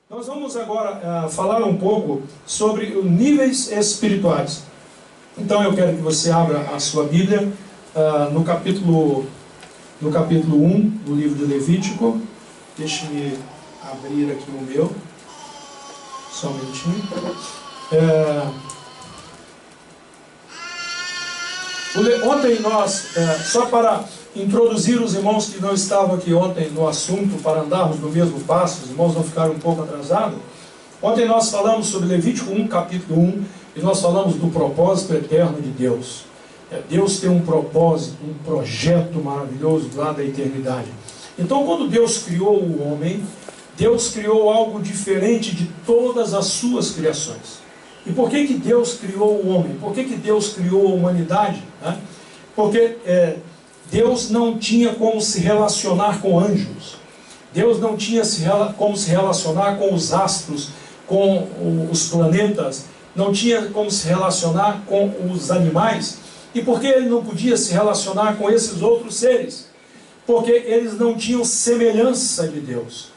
Nós vamos agora falar um pouco sobre os níveis espirituais. Então eu quero que você abra a sua Bíblia no capítulo 1 do livro de Levítico. Deixe-me abrir aqui o meu, só um minutinho. Ontem nós, só para introduzir os irmãos que não estavam aqui ontem no assunto, para andarmos no mesmo passo, os irmãos não ficaram um pouco atrasados. Ontem nós falamos sobre Levítico 1, capítulo 1, e nós falamos do propósito eterno de Deus. Deus tem um propósito, um projeto maravilhoso lá da eternidade. Então, quando Deus criou o homem, Deus criou algo diferente de todas as suas criações. E por que Deus criou o homem? Por que Deus criou a humanidade? Porque Deus não tinha como se relacionar com anjos. Deus não tinha como se relacionar com os astros, com os planetas. Não tinha como se relacionar com os animais. E por que Ele não podia se relacionar com esses outros seres? Porque eles não tinham semelhança de Deus.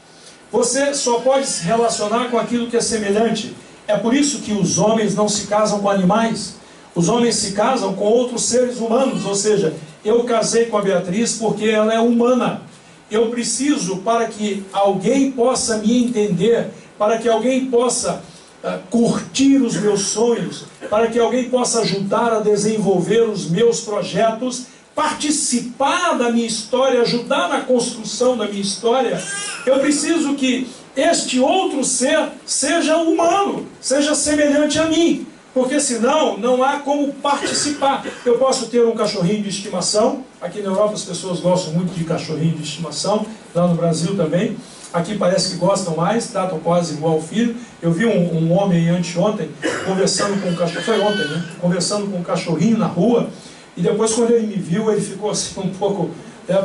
Você só pode se relacionar com aquilo que é semelhante. É por isso que os homens não se casam com animais. Os homens se casam com outros seres humanos. Ou seja, eu casei com a Beatriz porque ela é humana. Eu preciso, para que alguém possa me entender, para que alguém possa curtir os meus sonhos, para que alguém possa ajudar a desenvolver os meus projetos, participar da minha história, ajudar na construção da minha história, eu preciso que este outro ser seja humano, seja semelhante a mim, porque senão não há como participar. Eu posso ter um cachorrinho de estimação, aqui na Europa as pessoas gostam muito de cachorrinho de estimação, lá no Brasil também, aqui parece que gostam mais, tratam quase igual ao filho. Eu vi um homem anteontem conversando com um cachorro, foi ontem, né? Conversando com um cachorrinho na rua, e depois quando ele me viu, ele ficou assim um pouco...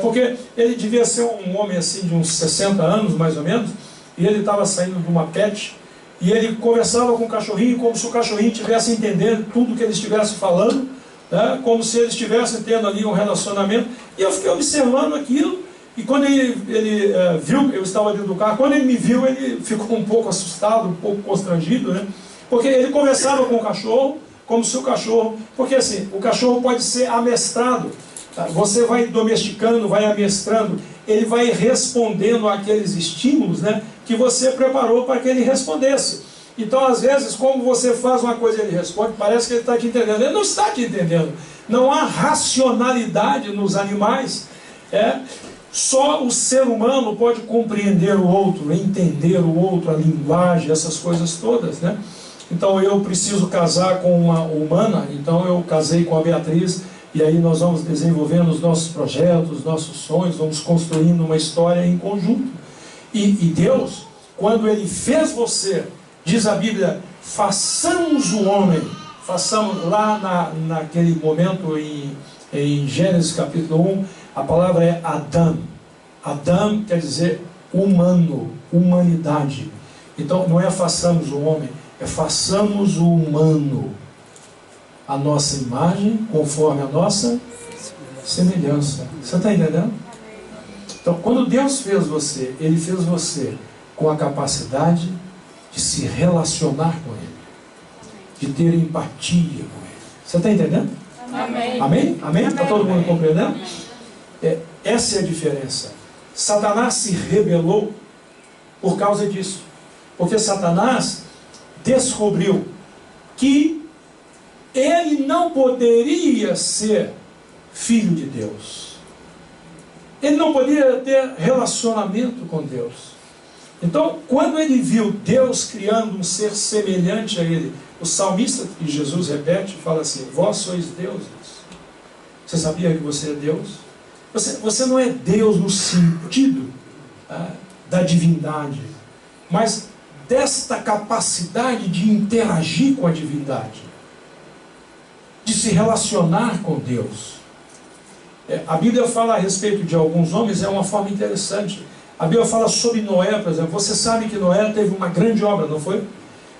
porque ele devia ser um homem assim de uns 60 anos mais ou menos, e ele estava saindo de uma pet, e ele conversava com o cachorrinho como se o cachorrinho estivesse entendendo tudo que ele estivesse falando, né? Como se eles estivessem tendo ali um relacionamento, e eu fiquei observando aquilo, e quando ele viu, eu estava dentro do carro, quando ele me viu, ele ficou um pouco assustado, um pouco constrangido, né? Porque ele conversava com o cachorro, como se o cachorro... Porque assim, o cachorro pode ser amestrado. Tá? Você vai domesticando, vai amestrando, ele vai respondendo àqueles estímulos, né, que você preparou para que ele respondesse. Então, às vezes, como você faz uma coisa e ele responde, parece que ele está te entendendo. Ele não está te entendendo. Não há racionalidade nos animais. Só o ser humano pode compreender o outro, entender o outro, a linguagem, essas coisas todas, né? Então eu preciso casar com uma humana, então eu casei com a Beatriz, e aí nós vamos desenvolvendo os nossos projetos, os nossos sonhos, vamos construindo uma história em conjunto. E Deus, quando Ele fez você, diz a Bíblia, façamos o homem, façamos lá naquele momento em Gênesis capítulo 1, a palavra é Adão. Adão quer dizer humano, humanidade. Então não é façamos o homem, é façamos o humano, a nossa imagem, conforme a nossa semelhança. Você está entendendo? Então, quando Deus fez você, Ele fez você com a capacidade de se relacionar com Ele, de ter empatia com Ele. Você está entendendo? Amém. Amém? Amém? Está todo mundo compreendendo? Essa é a diferença. Satanás se rebelou por causa disso. Porque Satanás descobriu que ele não poderia ser filho de Deus. Ele não poderia ter relacionamento com Deus. Então, quando ele viu Deus criando um ser semelhante a ele, o salmista que Jesus repete, fala assim, vós sois deuses. Você sabia que você é Deus? Você não é Deus no sentido da divindade, mas desta capacidade de interagir com a divindade, de se relacionar com Deus. A Bíblia fala a respeito de alguns homens, é uma forma interessante. A Bíblia fala sobre Noé, por exemplo. Você sabe que Noé teve uma grande obra, não foi?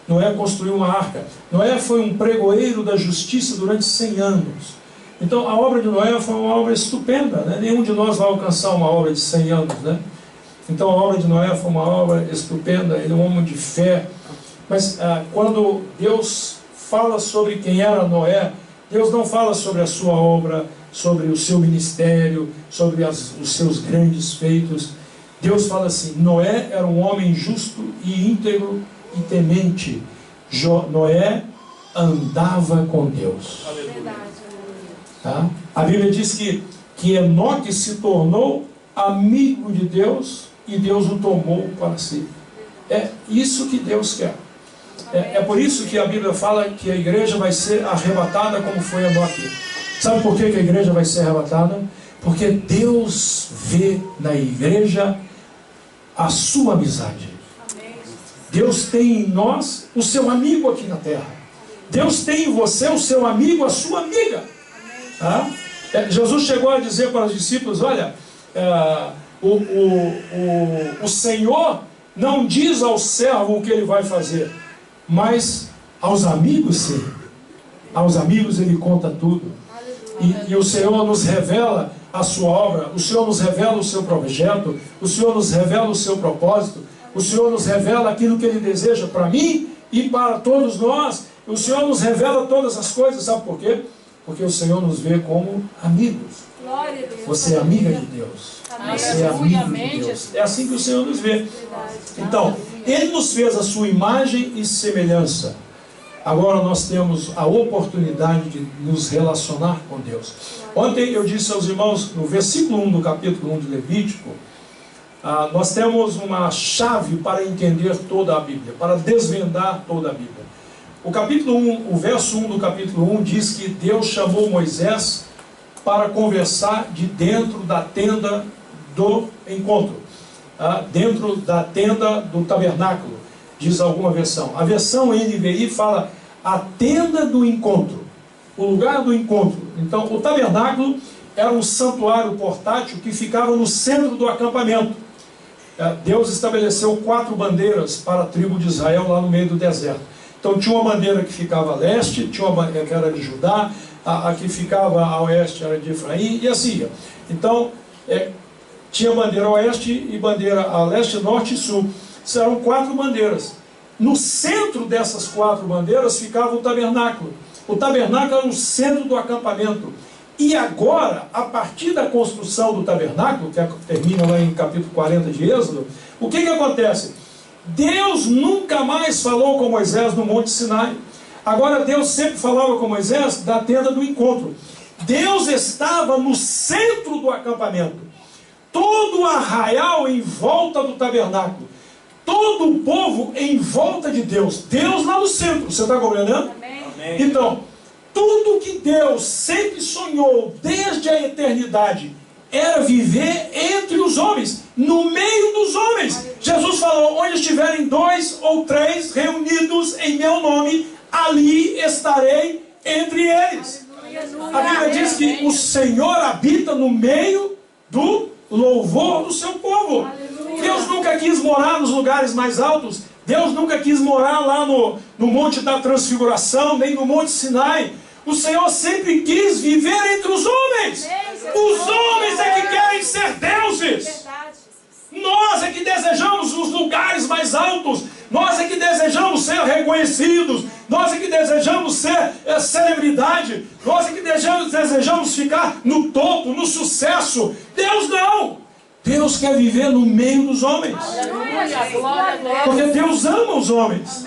Noé construiu uma arca. Noé foi um pregoeiro da justiça durante 100 anos. Então a obra de Noé foi uma obra estupenda, né? Nenhum de nós vai alcançar uma obra de 100 anos, né? Então a obra de Noé foi uma obra estupenda, ele é um homem de fé. Mas quando Deus fala sobre quem era Noé, Deus não fala sobre a sua obra, sobre o seu ministério, sobre os seus grandes feitos. Deus fala assim: Noé era um homem justo e íntegro e temente. Noé andava com Deus. Tá? A Bíblia diz que Enoque se tornou amigo de Deus e Deus o tomou para si. É isso que Deus quer. É por isso que a Bíblia fala que a igreja vai ser arrebatada como foi Enoque. Sabe por que a igreja vai ser arrebatada? Porque Deus vê na igreja a sua amizade. Deus tem em nós o seu amigo aqui na terra. Deus tem em você o seu amigo, a sua amiga. Tá? Jesus chegou a dizer para os discípulos: olha, o Senhor não diz ao servo o que ele vai fazer, mas aos amigos sim. Aos amigos ele conta tudo. E o Senhor nos revela a sua obra, o Senhor nos revela o seu projeto, o Senhor nos revela o seu propósito, o Senhor nos revela aquilo que Ele deseja para mim e para todos nós. O Senhor nos revela todas as coisas, sabe por quê? Porque o Senhor nos vê como amigos. Você é amiga de Deus. Você é amigo de Deus. É assim que o Senhor nos vê. Então, Ele nos fez a sua imagem e semelhança. Agora nós temos a oportunidade de nos relacionar com Deus. Ontem eu disse aos irmãos, no versículo 1 do capítulo 1 de Levítico, nós temos uma chave para entender toda a Bíblia, para desvendar toda a Bíblia. O capítulo 1, o verso 1 do capítulo 1 diz que Deus chamou Moisés para conversar de dentro da tenda do encontro, dentro da tenda do tabernáculo. Diz alguma versão. A versão NVI fala a tenda do encontro, o lugar do encontro. Então, o tabernáculo era um santuário portátil que ficava no centro do acampamento. Deus estabeleceu 4 bandeiras para a tribo de Israel lá no meio do deserto. Então, tinha uma bandeira que ficava a leste, tinha uma bandeira que era de Judá, a que ficava a oeste era de Efraim, e assim ia. Então, tinha bandeira a oeste e bandeira a leste, norte e sul. Eram 4 bandeiras. No centro dessas 4 bandeiras ficava o tabernáculo. O tabernáculo era o centro do acampamento. E agora, a partir da construção do tabernáculo, que termina lá em capítulo 40 de Êxodo, o que acontece? Deus nunca mais falou com Moisés no Monte Sinai. Agora Deus sempre falava com Moisés da tenda do encontro. Deus estava no centro do acampamento. Todo o arraial em volta do tabernáculo. Todo o povo em volta de Deus. Deus lá no centro. Você está compreendendo? Amém. Então, tudo que Deus sempre sonhou desde a eternidade era viver entre os homens, no meio dos homens. Jesus falou: onde estiverem 2 ou 3 reunidos em meu nome, ali estarei entre eles. A Bíblia diz que o Senhor habita no meio do louvor do seu povo. Deus nunca quis morar nos lugares mais altos. Deus nunca quis morar lá no Monte da Transfiguração, nem no Monte Sinai. O Senhor sempre quis viver entre os homens. Os homens é que querem ser deuses. Nós é que desejamos os lugares mais altos. Nós é que desejamos ser reconhecidos. Nós é que desejamos ser celebridade. Nós é que desejamos ficar no topo, no sucesso. Deus não. Deus quer viver no meio dos homens. Porque Deus ama os homens.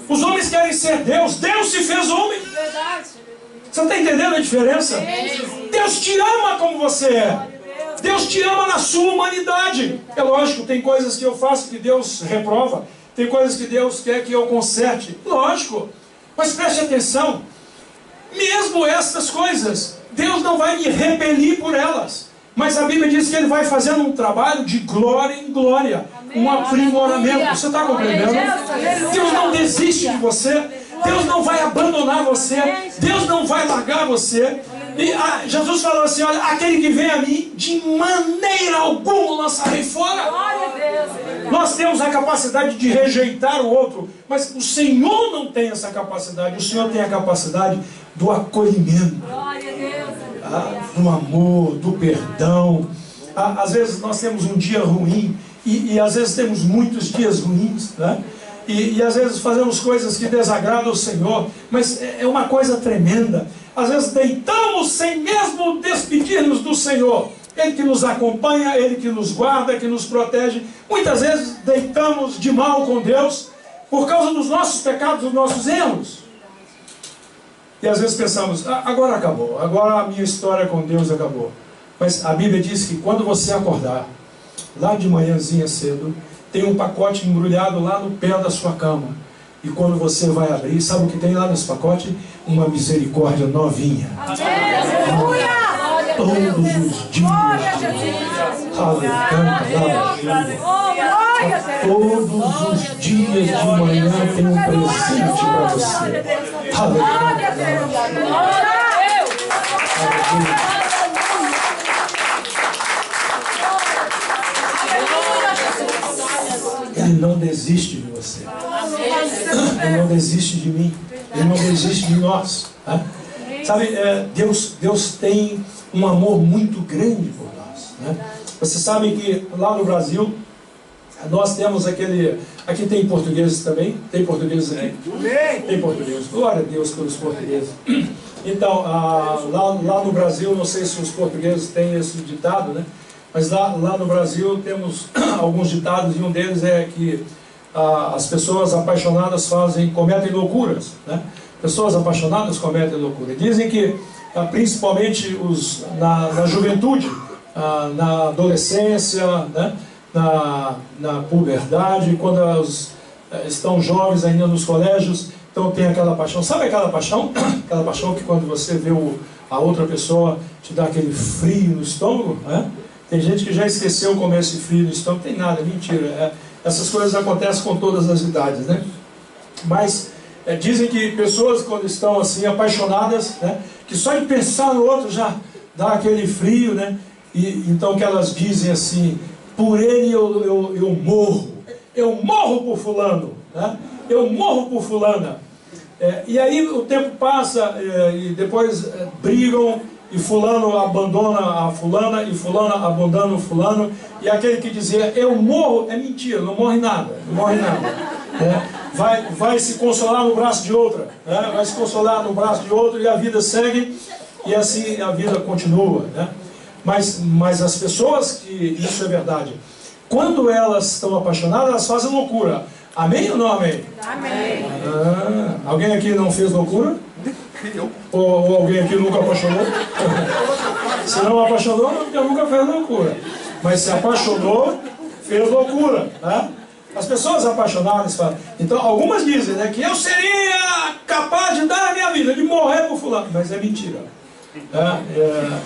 Os homens querem ser Deus. Deus se fez homem. Você está entendendo a diferença? Deus te ama como você é. Deus te ama na sua humanidade. É lógico, tem coisas que eu faço que Deus reprova. Tem coisas que Deus quer que eu conserte. Lógico. Mas preste atenção. Mesmo essas coisas, Deus não vai me repelir por elas. Mas a Bíblia diz que Ele vai fazendo um trabalho de glória em glória. Um aprimoramento. Você está compreendendo? Deus não desiste de você. Deus não vai abandonar você. Deus não vai largar você. E Jesus falou assim: olha, aquele que vem a mim, de maneira alguma lançarei fora. Nós temos a capacidade de rejeitar o outro, mas o Senhor não tem essa capacidade. O Senhor tem a capacidade do acolhimento, do amor, do perdão. Às vezes nós temos um dia ruim e às vezes temos muitos dias ruins, né? E às vezes fazemos coisas que desagradam o Senhor, mas é uma coisa tremenda. Às vezes deitamos sem mesmo despedir-nos do Senhor. Ele que nos acompanha, Ele que nos guarda, que nos protege. Muitas vezes deitamos de mal com Deus por causa dos nossos pecados, dos nossos erros. E às vezes pensamos, agora acabou, agora a minha história com Deus acabou. Mas a Bíblia diz que quando você acordar, lá de manhãzinha cedo, tem um pacote embrulhado lá no pé da sua cama. E quando você vai abrir, sabe o que tem lá nesse pacote? Uma misericórdia novinha. Aleluia! Todos os dias. Aleluia. Todos os dias de manhã tem um presente para você. Aleluia. Ele não desiste de você. Ele não desiste de mim. Ele não desiste de nós. Tá? Sabe, Deus tem um amor muito grande por nós. Né? Você sabe que lá no Brasil, nós temos aquele... Aqui tem portugueses também? Tem portugueses aqui? Tem portugueses. Glória a Deus pelos portugueses. Então, lá no Brasil, não sei se os portugueses têm esse ditado, né? Mas lá no Brasil temos alguns ditados, e um deles é que as pessoas apaixonadas cometem loucuras. Né? Pessoas apaixonadas cometem loucura. Dizem que, principalmente na juventude, na adolescência, né? na puberdade, quando estão jovens ainda nos colégios, então tem aquela paixão. Sabe aquela paixão? Aquela paixão que quando você vê a outra pessoa te dá aquele frio no estômago, né? Tem gente que já esqueceu como é esse frio no estômago. Tem nada, mentira. Essas coisas acontecem com todas as idades, né? Mas dizem que pessoas quando estão assim apaixonadas, né, que só de pensar no outro já dá aquele frio, né? E então que elas dizem assim: por ele eu morro por fulano, né? Eu morro por fulana. E aí o tempo passa e depois brigam. E fulano abandona a fulana, e fulana abandona o fulano, e aquele que dizia, eu morro, é mentira, não morre nada, não morre nada. Vai se consolar no braço de outra, né? Vai se consolar no braço de outro, e a vida segue, e assim a vida continua. Né? Mas as pessoas, que isso é verdade, quando elas estão apaixonadas, elas fazem loucura. Amém ou não amém? Amém. Alguém aqui não fez loucura? Ou alguém aqui nunca apaixonou? Se não apaixonou, porque nunca fez loucura. Mas se apaixonou, fez loucura. Né? As pessoas apaixonadas falam. Então, algumas dizem, né, que eu seria capaz de dar a minha vida, de morrer por fulano. Mas é mentira.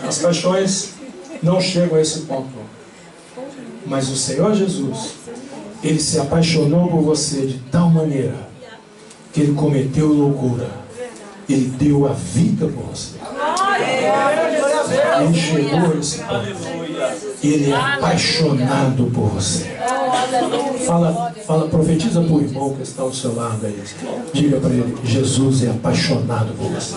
As paixões não chegam a esse ponto. Mas o Senhor Jesus, Ele se apaixonou por você de tal maneira que Ele cometeu loucura. Ele deu a vida por você. Ele chegou a esse ponto. Ele é apaixonado por você. Fala, profetiza para o irmão que está ao seu lado aí. Diga para ele, Jesus é apaixonado por você.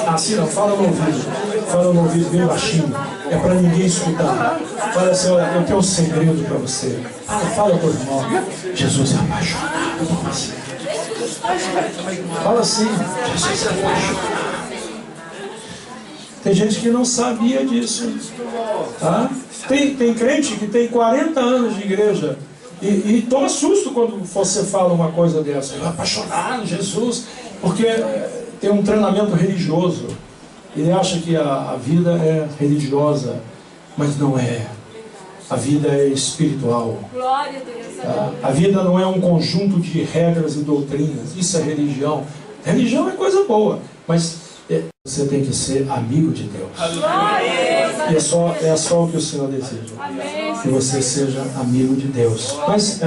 Assim não, fala no ouvido. Fala no ouvido bem baixinho. É para ninguém escutar. Fala assim, olha, eu tenho um segredo para você. Fala para o irmão, Jesus é apaixonado por você. Fala assim, Jesus é apaixonado. Tem gente que não sabia disso. Tá? Tem crente que tem 40 anos de igreja e toma susto quando você fala uma coisa dessa. Eu apaixonado, Jesus, porque tem um treinamento religioso. Ele acha que a vida é religiosa, mas não é. A vida é espiritual. Glória a Deus. A vida não é um conjunto de regras e doutrinas. Isso é religião. Religião é coisa boa, mas você tem que ser amigo de Deus. E é só o que o Senhor deseja. Que você seja amigo de Deus. Mas,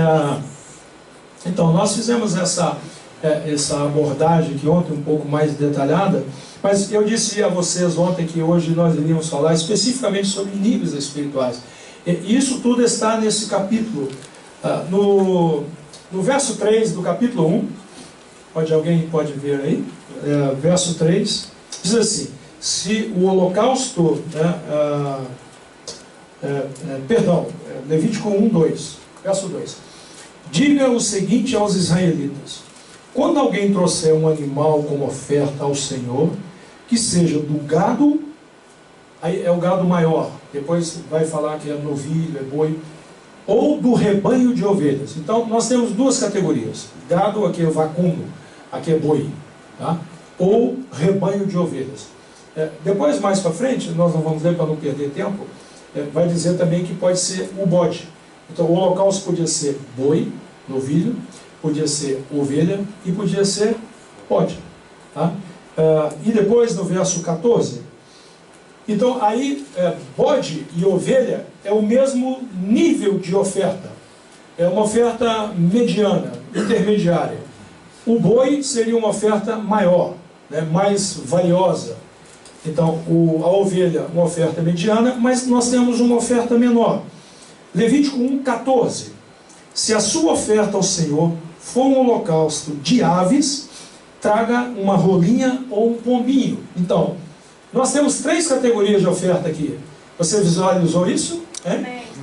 então, nós fizemos essa abordagem aqui ontem um pouco mais detalhada. Mas eu disse a vocês ontem que hoje nós iríamos falar especificamente sobre níveis espirituais. E isso tudo está nesse capítulo. No verso 3 do capítulo 1, alguém pode ver aí? Verso 3, diz assim: se o holocausto, Levítico 1, 2, verso 2. Diga o seguinte aos israelitas: quando alguém trouxer um animal como oferta ao Senhor, que seja do gado, aí é o gado maior, depois vai falar que é novilho, é boi, ou do rebanho de ovelhas. Então nós temos duas categorias: gado, aqui é vacuno, aqui é boi, tá? Ou rebanho de ovelhas. Depois, mais para frente, nós não vamos ler para não perder tempo, vai dizer também que pode ser o bode. Então o holocausto podia ser boi, novilho, podia ser ovelha e podia ser bode, tá? E depois no verso 14, então aí bode e ovelha é o mesmo nível de oferta, é uma oferta mediana, intermediária. O boi seria uma oferta maior, né, mais valiosa. Então a ovelha uma oferta mediana, mas nós temos uma oferta menor. Levítico 1, 14. Se a sua oferta ao Senhor for um holocausto de aves, traga uma rolinha ou um pombinho. Então, nós temos três categorias de oferta aqui. Você visualizou isso?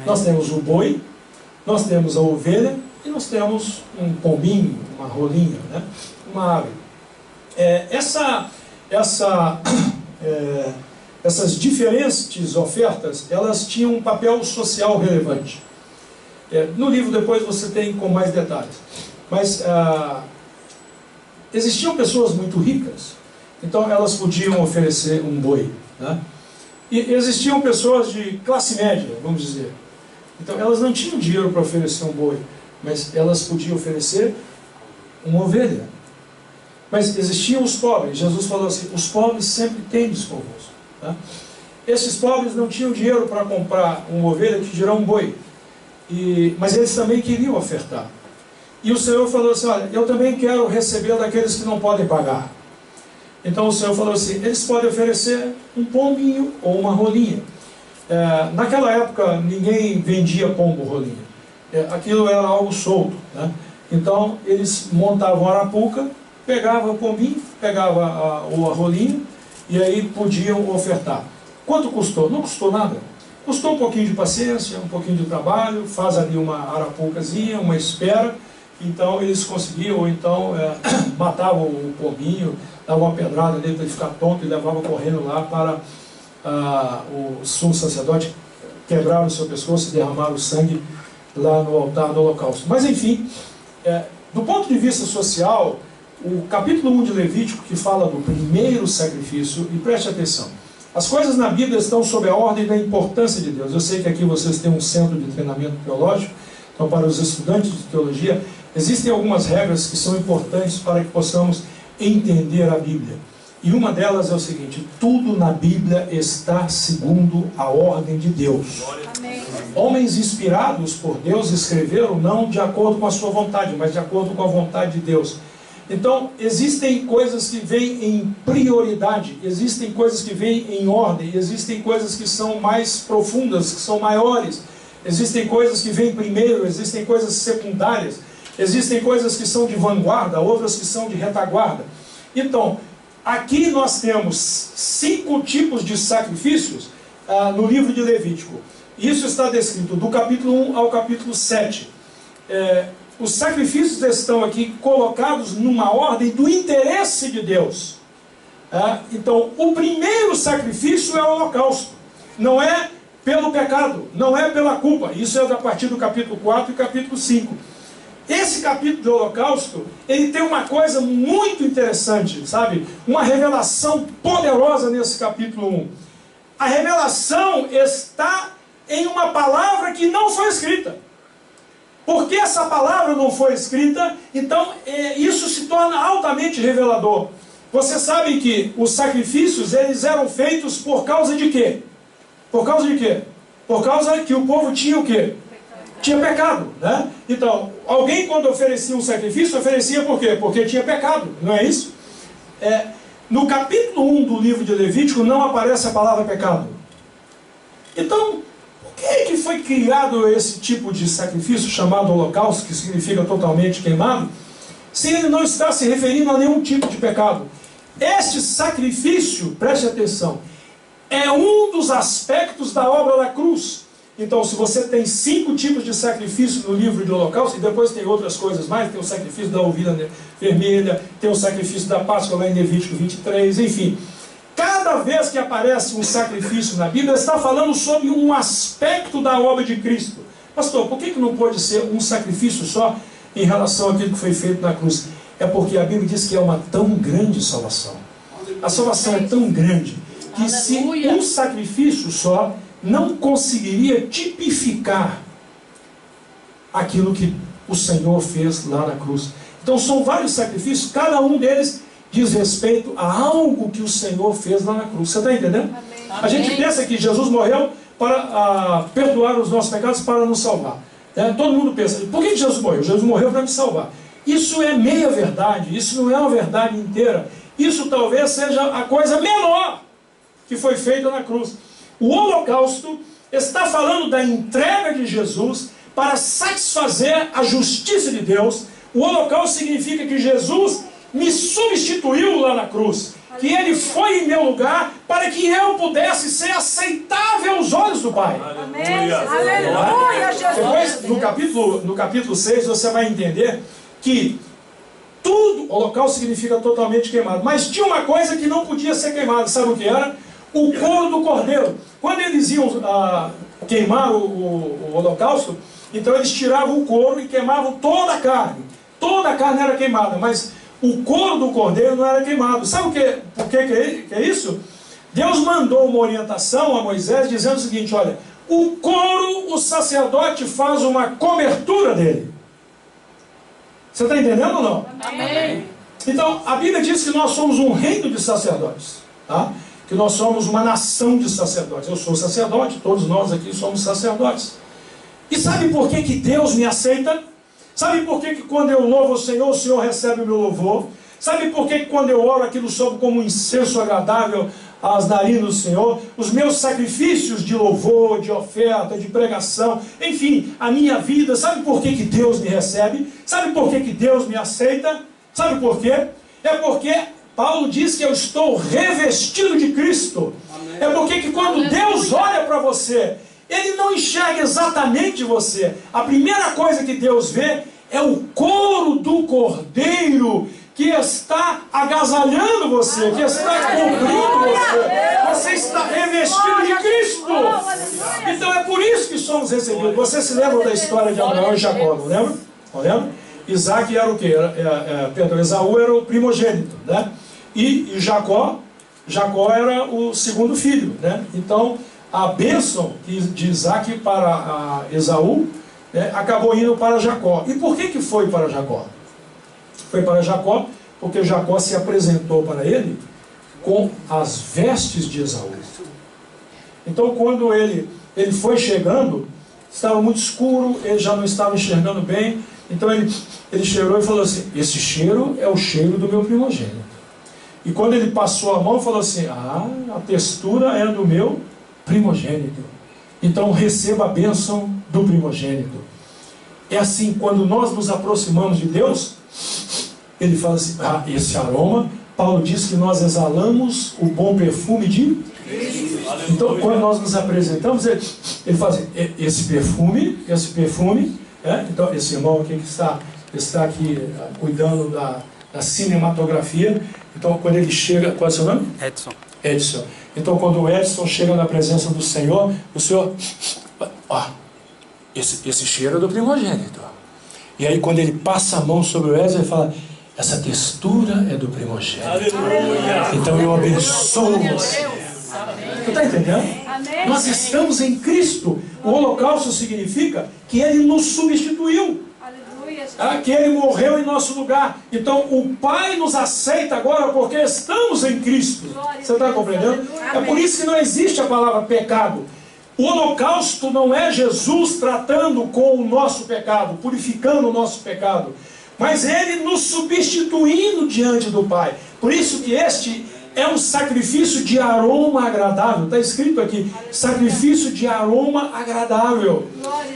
Nós temos o boi, nós temos a ovelha e nós temos um pombinho, uma rolinha, né? Uma ave. Essas diferentes ofertas, elas tinham um papel social relevante. No livro depois você tem com mais detalhes. Mas existiam pessoas muito ricas, então elas podiam oferecer um boi, né? E existiam pessoas de classe média, vamos dizer. Então elas não tinham dinheiro para oferecer um boi, mas elas podiam oferecer uma ovelha. Mas existiam os pobres. Jesus falou assim: os pobres sempre tendes convosco, tá? Esses pobres não tinham dinheiro para comprar uma ovelha, que dirá um boi. Mas eles também queriam ofertar. E o Senhor falou assim: olha, eu também quero receber daqueles que não podem pagar. Então o Senhor falou assim: eles podem oferecer um pombinho ou uma rolinha. Naquela época ninguém vendia pombo rolinha. Aquilo era algo solto, né? Então eles montavam a arapuca, pegavam o pombinho, pegavam a rolinha, e aí podiam ofertar. Quanto custou? Não custou nada. Custou um pouquinho de paciência, um pouquinho de trabalho, faz ali uma arapucazinha, uma espera. Então eles conseguiam, ou então matavam o pombinho, davam uma pedrada nele para ele ficar tonto e levavam correndo lá para o sumo sacerdote quebrar o seu pescoço e derramar o sangue lá no altar do holocausto. Mas enfim, do ponto de vista social, o capítulo 1 de Levítico, que fala do primeiro sacrifício, e preste atenção, as coisas na Bíblia estão sob a ordem da importância de Deus. Eu sei que aqui vocês têm um centro de treinamento teológico, então para os estudantes de teologia, existem algumas regras que são importantes para que possamos entender a Bíblia. E uma delas é o seguinte: tudo na Bíblia está segundo a ordem de Deus. Amém. Homens inspirados por Deus escreveram não de acordo com a sua vontade, mas de acordo com a vontade de Deus. Então, existem coisas que vêm em prioridade, existem coisas que vêm em ordem, existem coisas que são mais profundas, que são maiores, existem coisas que vêm primeiro, existem coisas secundárias, existem coisas que são de vanguarda, outras que são de retaguarda. Então, aqui nós temos 5 tipos de sacrifícios no livro de Levítico. Isso está descrito do capítulo 1 ao capítulo 7. Os sacrifícios estão aqui colocados numa ordem do interesse de Deus. Então, o primeiro sacrifício é o holocausto. Não é pelo pecado, não é pela culpa. Isso é a partir do capítulo 4 e capítulo 5. Esse capítulo do holocausto, ele tem uma coisa muito interessante, sabe? Uma revelação poderosa nesse capítulo 1. A revelação está em uma palavra que não foi escrita. Porque essa palavra não foi escrita, então isso se torna altamente revelador. Você sabe que os sacrifícios, eles eram feitos por causa de quê? Por causa de quê? Por causa que o povo tinha o quê? Tinha pecado, né? Então, alguém quando oferecia um sacrifício, oferecia por quê? Porque tinha pecado, não é isso? No capítulo 1 do livro de Levítico não aparece a palavra pecado. Então, por que foi criado esse tipo de sacrifício chamado holocausto, que significa totalmente queimado, se ele não está se referindo a nenhum tipo de pecado? Este sacrifício, preste atenção, é um dos aspectos da obra da cruz. Então, se você tem 5 tipos de sacrifício no livro de Holocausto, e depois tem outras coisas mais, tem o sacrifício da ovelha vermelha, tem o sacrifício da Páscoa lá em Levítico 23, enfim. Cada vez que aparece um sacrifício na Bíblia, está falando sobre um aspecto da obra de Cristo. Pastor, por que não pode ser um sacrifício só em relação àquilo que foi feito na cruz? É porque a Bíblia diz que é uma tão grande salvação. A salvação é tão grande que se um sacrifício só não conseguiria tipificar aquilo que o Senhor fez lá na cruz. Então são vários sacrifícios, cada um deles diz respeito a algo que o Senhor fez lá na cruz. Você está entendendo? Amém. A gente pensa que Jesus morreu para perdoar os nossos pecados, para nos salvar. Todo mundo pensa, por que Jesus morreu? Jesus morreu para me salvar. Isso é meia verdade, isso não é uma verdade inteira. Isso talvez seja a coisa menor que foi feita na cruz. O holocausto está falando da entrega de Jesus para satisfazer a justiça de Deus. O holocausto significa que Jesus me substituiu lá na cruz, que Ele foi em meu lugar para que eu pudesse ser aceitável aos olhos do Pai. Amém. Aleluia, Jesus. Depois, no capítulo 6, você vai entender que tudo, holocausto significa totalmente queimado, mas tinha uma coisa que não podia ser queimada, sabe o que era? O couro do cordeiro. Quando eles iam queimar o holocausto, então eles tiravam o couro e queimavam toda a carne. Toda a carne era queimada, mas o couro do cordeiro não era queimado. Sabe por que é isso? Deus mandou uma orientação a Moisés dizendo o seguinte, olha, o couro, o sacerdote faz uma cobertura dele. Você está entendendo ou não? Amém. Então, a Bíblia diz que nós somos um reino de sacerdotes, tá? Que nós somos uma nação de sacerdotes. Eu sou sacerdote, todos nós aqui somos sacerdotes. E sabe por que Deus me aceita? Sabe por que quando eu louvo o Senhor recebe o meu louvor? Sabe por que quando eu oro aquilo sobe como um incenso agradável às narinas do Senhor? Os meus sacrifícios de louvor, de oferta, de pregação, enfim, a minha vida, sabe por que Deus me recebe? Sabe por que Deus me aceita? Sabe por quê? É porque Paulo diz que eu estou revestido de Cristo. Amém. É porque que quando Deus olha para você, Ele não enxerga exatamente você. A primeira coisa que Deus vê é o couro do cordeiro que está agasalhando você, que está cobrindo você. Você está revestido de Cristo. Então é por isso que somos recebidos. Você se lembra da história de Abraão e Jacó, não lembra? Não lembra? Isaac era o quê? Esaú era o primogênito, né? E Jacó era o segundo filho, né? Então a bênção de Isaac para Esaú, né, acabou indo para Jacó. E por que foi para Jacó? Foi para Jacó porque Jacó se apresentou para ele com as vestes de Esaú. Então quando ele foi chegando, estava muito escuro, ele já não estava enxergando bem, então ele cheirou e falou assim, esse cheiro é o cheiro do meu primogênito. E quando ele passou a mão, falou assim, a textura é do meu primogênito. Então receba a bênção do primogênito. É assim, quando nós nos aproximamos de Deus, Ele fala assim, esse aroma, Paulo diz que nós exalamos o bom perfume de Cristo. Então quando nós nos apresentamos, ele fala assim, esse perfume, então esse irmão aqui que está aqui cuidando da cinematografia, então quando ele chega, qual é o seu nome? Edson. Então quando o Edson chega na presença do Senhor, o Senhor, esse cheiro é do primogênito. E aí quando ele passa a mão sobre o Edson, ele fala, essa textura é do primogênito. Aleluia. Então eu abençoo você. Você está entendendo? Amém. Nós estamos em Cristo. O holocausto significa que Ele nos substituiu. Que Ele morreu em nosso lugar. Então o Pai nos aceita agora porque estamos em Cristo. Você está compreendendo? É por isso que não existe a palavra pecado. O holocausto não é Jesus tratando com o nosso pecado, purificando o nosso pecado, mas Ele nos substituindo diante do Pai. Por isso que este é um sacrifício de aroma agradável. Está escrito aqui, sacrifício de aroma agradável.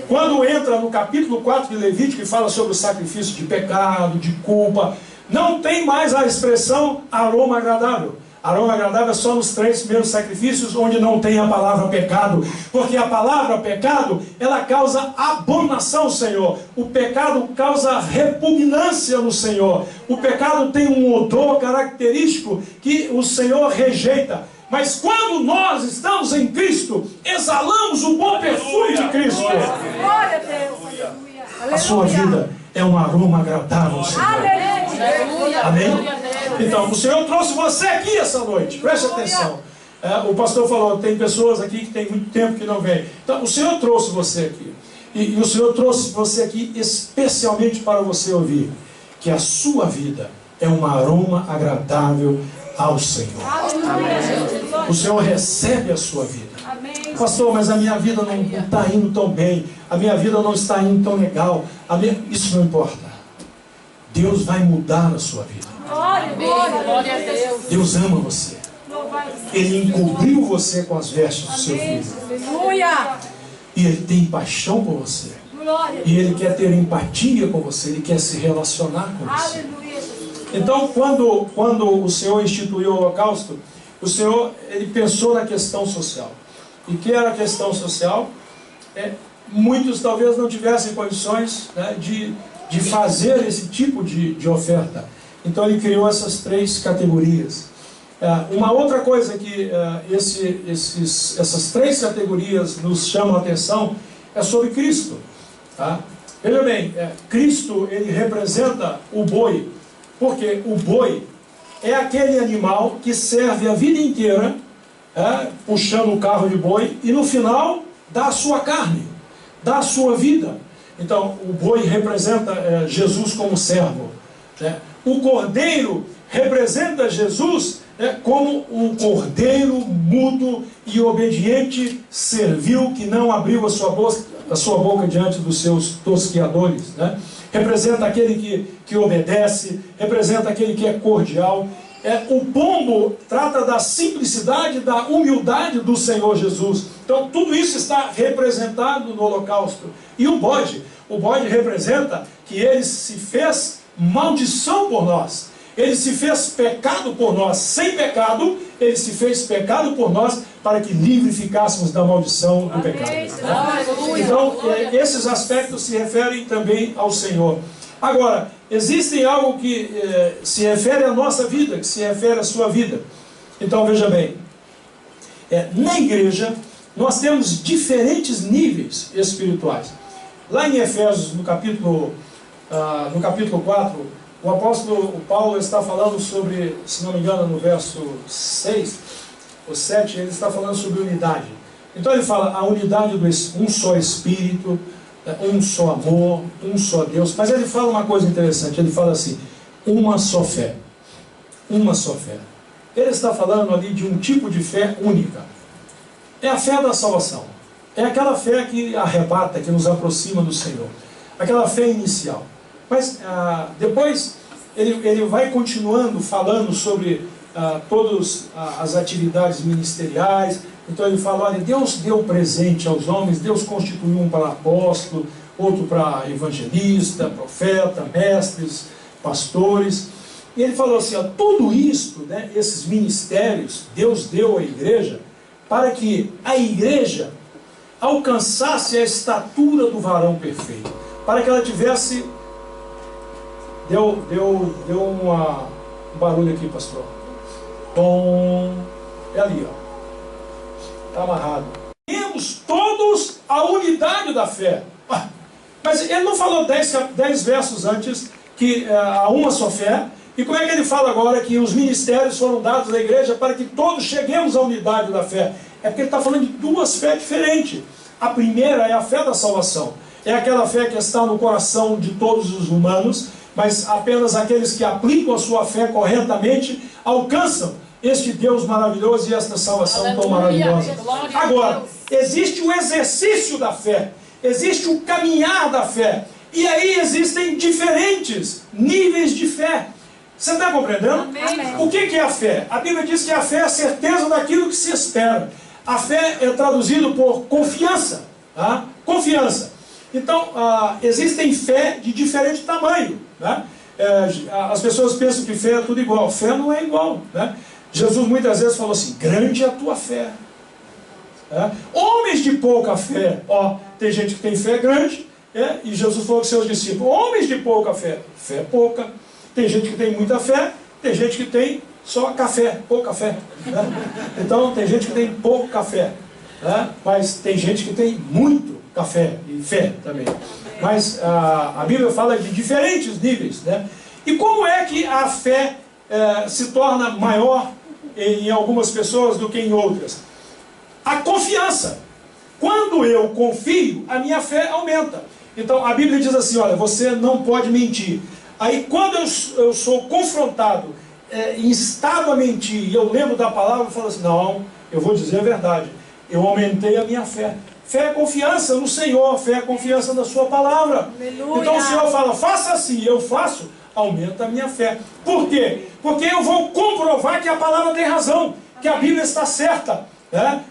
Quando entra no capítulo 4 de Levítico, que fala sobre o sacrifício de pecado, de culpa, não tem mais a expressão aroma agradável. Aroma agradável é só nos 3 primeiros sacrifícios onde não tem a palavra pecado. Porque a palavra pecado, ela causa abominação ao Senhor. O pecado causa repugnância no Senhor. O pecado tem um odor característico que o Senhor rejeita. Mas quando nós estamos em Cristo, exalamos o bom perfume de Cristo. Glória a Deus. A sua vida é um aroma agradável ao Senhor. Aleluia. Amém? Então, o Senhor trouxe você aqui essa noite. Preste atenção. O pastor falou, tem pessoas aqui que tem muito tempo que não vêm. Então, o Senhor trouxe você aqui. E o Senhor trouxe você aqui especialmente para você ouvir que a sua vida é um aroma agradável ao Senhor. O Senhor recebe a sua vida. Pastor, mas a minha vida não está indo tão bem. A minha vida não está indo tão legal. Isso não importa. Deus vai mudar a sua vida. Glória a Deus. Deus ama você. Ele encobriu você com as vestes do seu filho. Aleluia. E Ele tem paixão por você. E Ele quer ter empatia com você. Ele quer se relacionar com você. Então, quando o Senhor instituiu o holocausto, o Senhor, Ele pensou na questão social. E que era a questão social? Muitos talvez não tivessem condições, né, de fazer esse tipo de oferta. Então Ele criou essas 3 categorias. Uma outra coisa que essas 3 categorias nos chamam a atenção é sobre Cristo. Tá? Veja bem, Cristo, Ele representa o boi, porque o boi é aquele animal que serve a vida inteira, puxando o carro de boi, e no final dá a sua carne, dá a sua vida. Então, o boi representa Jesus como servo. O cordeiro representa Jesus como um cordeiro mudo e obediente servil que não abriu a sua boca diante dos seus tosqueadores. Representa aquele que obedece, representa aquele que é cordial. O pombo trata da simplicidade, da humildade do Senhor Jesus. Então tudo isso está representado no holocausto. E o bode representa que Ele se fez maldição por nós. Ele se fez pecado por nós. Sem pecado, Ele se fez pecado por nós para que livre ficássemos da maldição do pecado. Então, esses aspectos se referem também ao Senhor. Agora, existe algo que se refere à nossa vida, que se refere à sua vida. Então, veja bem. Na igreja, nós temos diferentes níveis espirituais. Lá em Efésios, no capítulo 4, o apóstolo Paulo está falando sobre, se não me engano, no verso 6 ou 7, ele está falando sobre unidade. Então ele fala a unidade do um só Espírito, um só amor, um só Deus. Mas ele fala uma coisa interessante, ele fala assim, uma só fé. Uma só fé. Ele está falando ali de um tipo de fé única. É a fé da salvação. É aquela fé que arrebata, que nos aproxima do Senhor. Aquela fé inicial. Mas depois ele vai continuando falando sobre todas as atividades ministeriais. Então ele fala, olha, Deus deu presente aos homens, Deus constituiu um para apóstolo, outro para evangelista, profeta, mestres, pastores. E ele falou assim, tudo isto, esses ministérios, Deus deu à igreja para que a igreja alcançasse a estatura do varão perfeito, para que ela tivesse... Deu um barulho aqui, pastor. Tom. É ali, ó. Está amarrado. Temos todos a unidade da fé. Mas ele não falou 10 versos antes que há uma só fé. E como é que ele fala agora que os ministérios foram dados à igreja para que todos cheguemos à unidade da fé? É porque ele está falando de 2 fés diferentes. A primeira é a fé da salvação. É aquela fé que está no coração de todos os humanos, mas apenas aqueles que aplicam a sua fé corretamente alcançam este Deus maravilhoso e esta salvação tão maravilhosa. Agora, existe o exercício da fé, existe o caminhar da fé, e aí existem diferentes níveis de fé. Você está compreendendo? Amém. O que é a fé? A Bíblia diz que a fé é a certeza daquilo que se espera. A fé é traduzido por confiança. Tá? Confiança. Então, existem fé de diferente tamanho. Né? As pessoas pensam que fé é tudo igual. Fé não é igual. Né? Jesus muitas vezes falou assim, grande é a tua fé. Homens de pouca fé, tem gente que tem fé grande, e Jesus falou com seus discípulos, homens de pouca fé, fé pouca. Tem gente que tem muita fé, tem gente que tem só café, pouca fé. Então tem gente que tem pouco café, mas tem gente que tem muito café e fé também. Mas a Bíblia fala de diferentes níveis, E como é que a fé se torna maior em algumas pessoas do que em outras? A confiança. Quando eu confio, a minha fé aumenta. Então a Bíblia diz assim, olha, você não pode mentir. Aí quando eu sou confrontado, instado a mentir, e eu lembro da palavra, eu falo assim, não, eu vou dizer a verdade. Eu aumentei a minha fé. Fé é confiança no Senhor, fé é confiança na sua palavra. Aleluia. Então o Senhor fala, faça assim, eu faço, aumenta a minha fé. Por quê? Porque eu vou comprovar que a palavra tem razão, que a Bíblia está certa.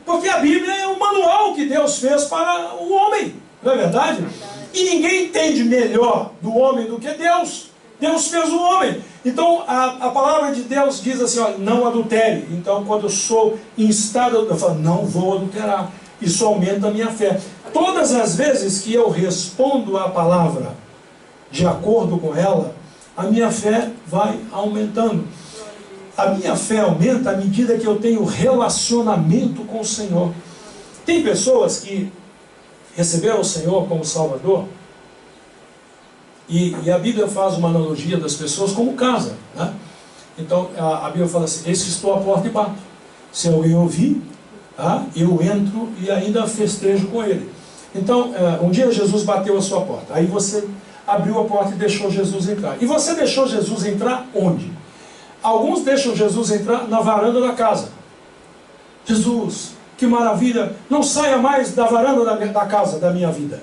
Porque a Bíblia é o manual que Deus fez para o homem, não é verdade? E ninguém entende melhor do homem do que Deus. Deus fez o homem. Então a palavra de Deus diz assim, olha, não adultere. Então quando eu sou instado, eu falo, não vou adulterar. Isso aumenta a minha fé. Todas as vezes que eu respondo à palavra de acordo com ela, a minha fé vai aumentando. A minha fé aumenta à medida que eu tenho relacionamento com o Senhor. Tem pessoas que receberam o Senhor como Salvador, e a Bíblia faz uma analogia das pessoas como casa. Então a Bíblia fala assim, eis que estou à porta e bato. Se alguém ouvir, eu entro e ainda festejo com ele. Então um dia Jesus bateu a sua porta, aí você abriu a porta e deixou Jesus entrar. E você deixou Jesus entrar onde? Alguns deixam Jesus entrar na varanda da casa. Jesus, que maravilha, não saia mais da varanda da casa da minha vida.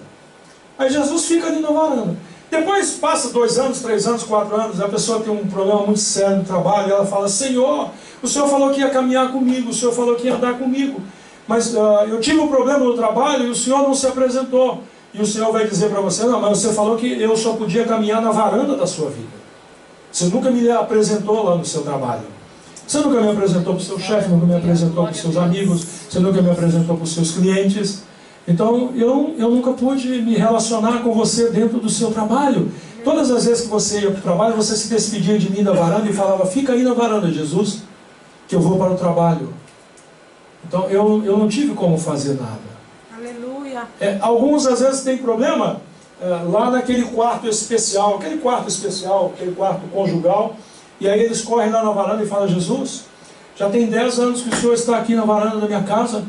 Aí Jesus fica ali na varanda. Depois passa 2 anos, 3 anos, 4 anos, a pessoa tem um problema muito sério no trabalho, e ela fala, Senhor, o Senhor falou que ia caminhar comigo, o Senhor falou que ia andar comigo, mas eu tive um problema no trabalho e o Senhor não se apresentou. E o Senhor vai dizer para você, não, mas você falou que eu só podia caminhar na varanda da sua vida. Você nunca me apresentou lá no seu trabalho. Você nunca me apresentou para o seu chefe, nunca me apresentou para os seus amigos, você nunca me apresentou para os seus clientes. Então eu nunca pude me relacionar com você dentro do seu trabalho. Todas as vezes que você ia para o trabalho, você se despedia de mim da varanda e falava, fica aí na varanda, Jesus, que eu vou para o trabalho. Então eu não tive como fazer nada. Aleluia. Alguns às vezes têm problema lá naquele quarto especial, aquele quarto conjugal, e aí eles correm lá na varanda e falam, Jesus, já tem 10 anos que o Senhor está aqui na varanda da minha casa,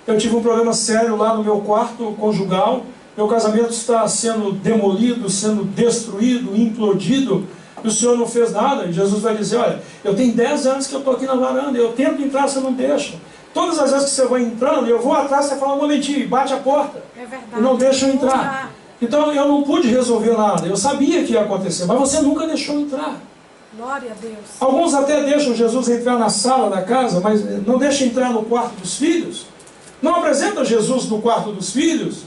eu tive um problema sério lá no meu quarto conjugal, meu casamento está sendo demolido, sendo destruído, implodido, e o Senhor não fez nada. E Jesus vai dizer, olha, eu tenho 10 anos que eu estou aqui na varanda, eu tento entrar, você não deixa. Todas as vezes que você vai entrando, eu vou atrás, você fala, um momentinho, bate a porta, É verdade. e não deixa eu entrar. Então eu não pude resolver nada, eu sabia que ia acontecer, mas você nunca deixou entrar. Glória a Deus. Alguns até deixam Jesus entrar na sala da casa, mas não deixam entrar no quarto dos filhos. Não apresentam Jesus no quarto dos filhos,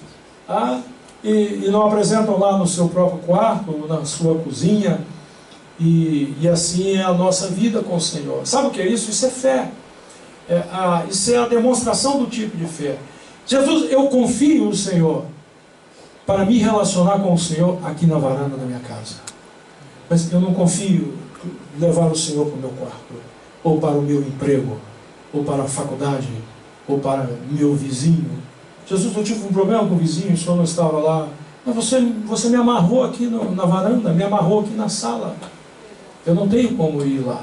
e não apresentam lá no seu próprio quarto, na sua cozinha, e assim é a nossa vida com o Senhor. Sabe o que é isso? Isso é fé. Isso é a demonstração do tipo de fé. Jesus, eu confio no Senhor para me relacionar com o Senhor aqui na varanda da minha casa. Mas eu não confio em levar o Senhor para o meu quarto, ou para o meu emprego, ou para a faculdade, ou para meu vizinho. Jesus, eu tive um problema com o vizinho, o Senhor não estava lá. Mas você me amarrou aqui na varanda, me amarrou aqui na sala. Eu não tenho como ir lá.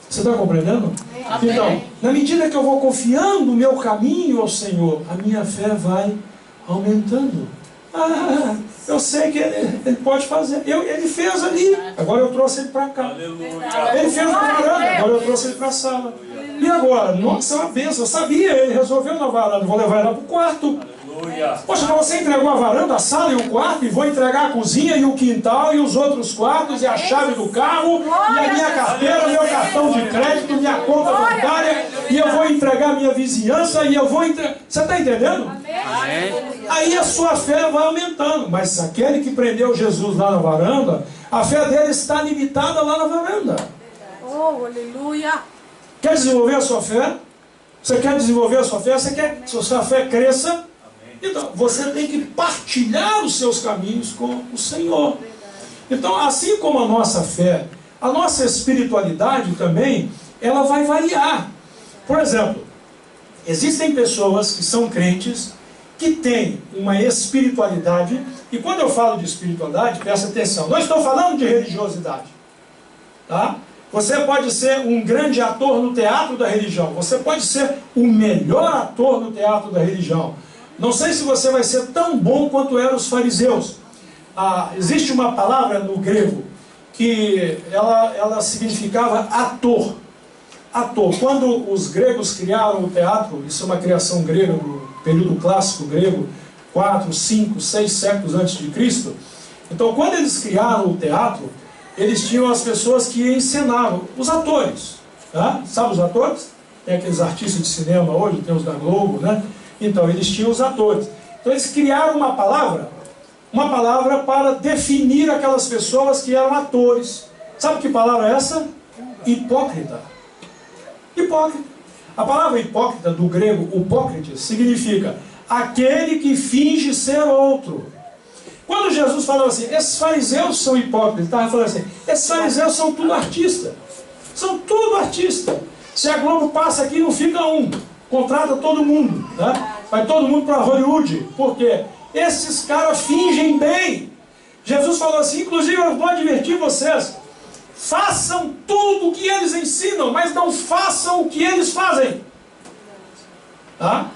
Você está compreendendo? Amém. Então, na medida que eu vou confiando o meu caminho ao Senhor, a minha fé vai aumentando. Eu sei que ele pode fazer. Ele fez ali, agora eu trouxe ele para cá. Ele fez na varanda, agora eu trouxe ele para a sala. E agora? Nossa, é uma bênção. Eu sabia, ele resolveu na varanda, vou levar ele lá para o quarto. Poxa, mas você entregou a varanda, a sala e o quarto, e vou entregar a cozinha e o quintal e os outros quartos e a chave do carro e a minha carteira, meu cartão de crédito, minha conta bancária, e eu vou entregar a minha vizinhança e eu vou entregar. Você está entendendo? Aí a sua fé vai aumentando. Mas aquele que prendeu Jesus lá na varanda, a fé dele está limitada lá na varanda. Oh, aleluia. Quer desenvolver a sua fé? Você quer desenvolver a sua fé? Você quer que a sua fé cresça? Então, você tem que partilhar os seus caminhos com o Senhor. Então, assim como a nossa fé, a nossa espiritualidade também, ela vai variar. Por exemplo, existem pessoas que são crentes, que têm uma espiritualidade, e quando eu falo de espiritualidade, presta atenção, não estou falando de religiosidade, tá? Você pode ser um grande ator no teatro da religião, você pode ser o melhor ator no teatro da religião. Não sei se você vai ser tão bom quanto eram os fariseus. Existe uma palavra no grego que ela significava ator. Ator. Quando os gregos criaram o teatro, isso é uma criação grega, no período clássico grego, 4, 5, 6 séculos antes de Cristo. Então, quando eles criaram o teatro, eles tinham as pessoas que encenavam, os atores. Tá? Sabe os atores? Tem aqueles artistas de cinema hoje, tem os da Globo, né? Então, eles tinham os atores. Então, eles criaram uma palavra para definir aquelas pessoas que eram atores. Sabe que palavra é essa? Hipócrita. Hipócrita. A palavra hipócrita, do grego hipócrites, significa aquele que finge ser outro. Quando Jesus falou assim, esses fariseus são hipócritas, ele estava falando assim, esses fariseus são tudo artistas. São tudo artistas. Se a Globo passa aqui, não fica um. Contrata todo mundo, né? Vai todo mundo para Hollywood. Por quê? Esses caras fingem bem. Jesus falou assim, inclusive eu vou advertir vocês, façam tudo o que eles ensinam, mas não façam o que eles fazem. Tá?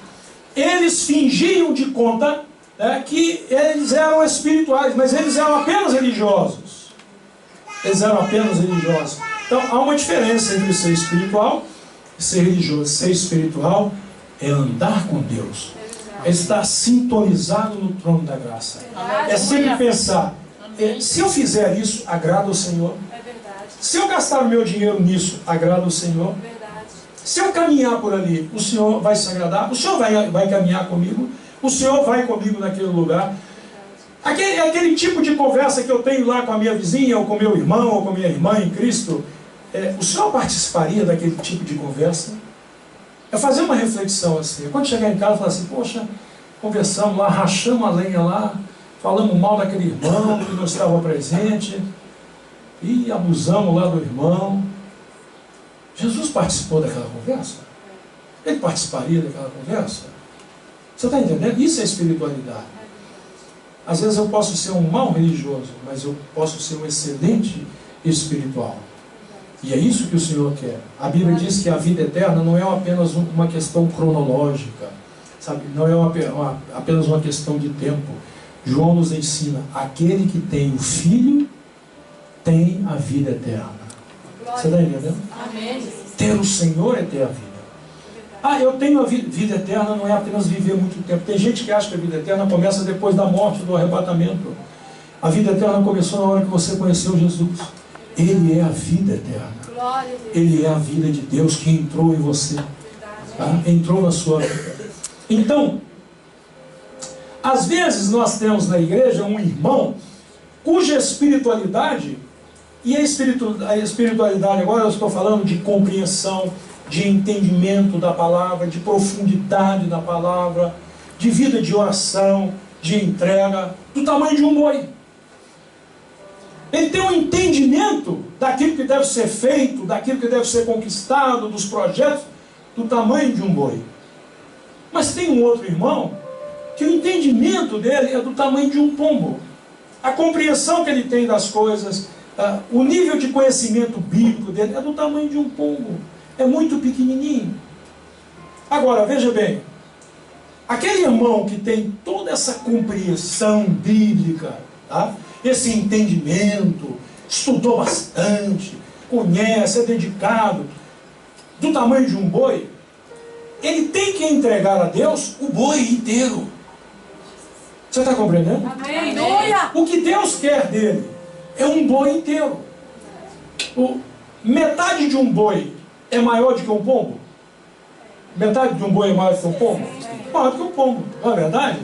Eles fingiam de conta, né, que eles eram espirituais, mas eles eram apenas religiosos. Eles eram apenas religiosos. Então há uma diferença entre ser espiritual e ser religioso. Ser espiritual é andar com Deus. É estar sintonizado no trono da graça. É sempre pensar, se eu fizer isso, agrada o Senhor. Se eu gastar o meu dinheiro nisso, agrada o Senhor. Se eu caminhar por ali, o Senhor vai se agradar. O Senhor vai caminhar comigo. O Senhor vai comigo naquele lugar. Aquele tipo de conversa que eu tenho lá com a minha vizinha, ou com meu irmão, ou com minha irmã em Cristo, o Senhor participaria daquele tipo de conversa? É fazer uma reflexão assim. Quando chegar em casa, falar assim, poxa, conversamos lá, rachamos a lenha lá, falamos mal daquele irmão que não estava presente, e abusamos lá do irmão. Jesus participou daquela conversa? Ele participaria daquela conversa? Você está entendendo? Isso é espiritualidade. Às vezes eu posso ser um mau religioso, mas eu posso ser um excelente espiritual. E é isso que o Senhor quer. A Bíblia diz que a vida eterna não é apenas uma questão cronológica, sabe? Não é apenas uma questão de tempo. João nos ensina, aquele que tem o Filho tem a vida eterna. Você está entendendo? Amém. Ter o Senhor é ter a vida. Eu tenho a vida eterna, não é apenas viver muito tempo. Tem gente que acha que a vida eterna começa depois da morte, do arrebatamento. A vida eterna começou na hora que você conheceu Jesus. Ele é a vida eterna. Ele é a vida de Deus que entrou em você. Tá? Entrou na sua vida. Então, às vezes nós temos na igreja um irmão cuja espiritualidade, e a espiritualidade agora eu estou falando de compreensão, de entendimento da palavra, de profundidade da palavra, de vida de oração, de entrega, do tamanho de um boi. Ele tem um entendimento daquilo que deve ser feito, daquilo que deve ser conquistado, dos projetos, do tamanho de um boi. Mas tem um outro irmão que o entendimento dele é do tamanho de um pombo. A compreensão que ele tem das coisas, o nível de conhecimento bíblico dele é do tamanho de um pombo. É muito pequenininho. Agora, veja bem, aquele irmão que tem toda essa compreensão bíblica, tá? Esse entendimento, estudou bastante, conhece, é dedicado, do tamanho de um boi, ele tem que entregar a Deus o boi inteiro. Você está compreendendo? Amém. O que Deus quer dele é um boi inteiro. Metade de um boi é maior do que um pombo? Metade de um boi é maior do que um pombo? Maior do que um pombo, não é verdade?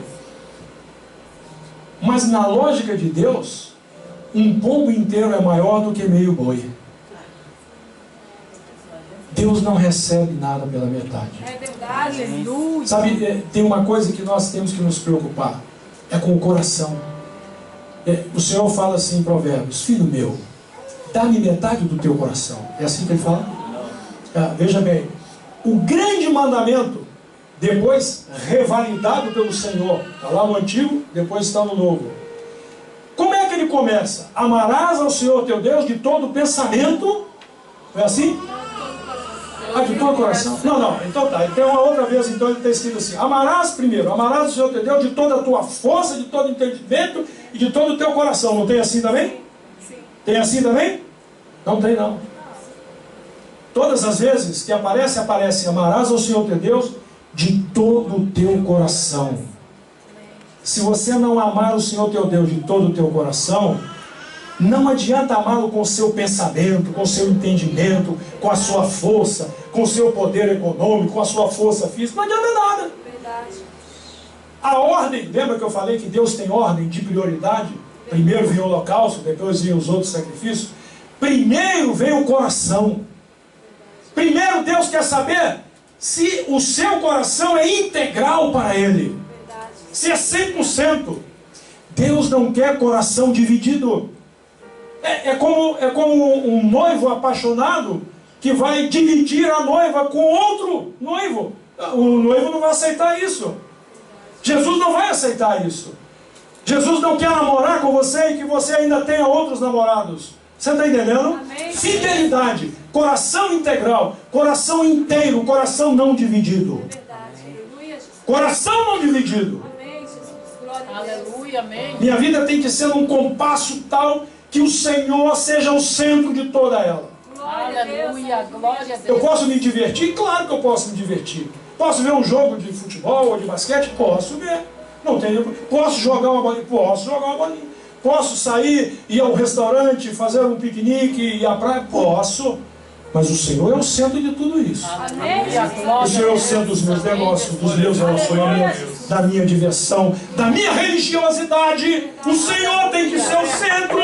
Mas na lógica de Deus, um pombo inteiro é maior do que meio boi. Deus não recebe nada pela metade. É verdade. Aleluia. Sabe, tem uma coisa que nós temos que nos preocupar. É com o coração. O Senhor fala assim em Provérbios: filho meu, dá-me metade do teu coração. É assim que ele fala? Veja bem, o grande mandamento, depois revalidado pelo Senhor, está lá no Antigo, depois está no Novo. Como é que ele começa? Amarás ao Senhor teu Deus de todo o pensamento. É assim? De todo o coração? Não, então tá. Então uma outra vez, então ele está escrito assim: amarás primeiro, amarás o Senhor teu Deus de toda a tua força, de todo o entendimento e de todo o teu coração. Não tem assim também? Sim. Tem assim também? Não tem não. Todas as vezes que aparece, amarás ao Senhor teu Deus de todo o teu coração. Se você não amar o Senhor teu Deus de todo o teu coração, não adianta amá-lo com o seu pensamento, com o seu entendimento, com a sua força, com o seu poder econômico, com a sua força física. Não adianta nada. Verdade. A ordem, lembra que eu falei que Deus tem ordem de prioridade? Primeiro vem o holocausto, depois vem os outros sacrifícios. Primeiro vem o coração. Primeiro Deus quer saber se o seu coração é integral para Ele. Verdade. Se é 100%. Deus não quer coração dividido. É como um noivo apaixonado que vai dividir a noiva com outro noivo. O noivo não vai aceitar isso. Jesus não vai aceitar isso. Jesus não quer namorar com você e que você ainda tenha outros namorados. Você está entendendo? Amém. Fidelidade, coração integral, coração inteiro, coração não dividido. Verdade. Aleluia, Jesus. Coração não dividido. Amém, Jesus. Glória a Deus. Aleluia, amém. Minha vida tem que ser num compasso tal que o Senhor seja o centro de toda ela. Glória a Deus. Aleluia, glória a Deus. Eu posso me divertir? Claro que eu posso me divertir. Posso ver um jogo de futebol ou de basquete? Posso ver. Não tenho. Posso jogar uma bolinha? Posso jogar uma bolinha. Posso sair, ir ao restaurante, fazer um piquenique, ir à praia? Posso. Mas o Senhor é o centro de tudo isso. Amém. O Senhor é o centro dos meus negócios, dos meus relacionamentos, da minha diversão, da minha religiosidade. O Senhor tem que ser o centro.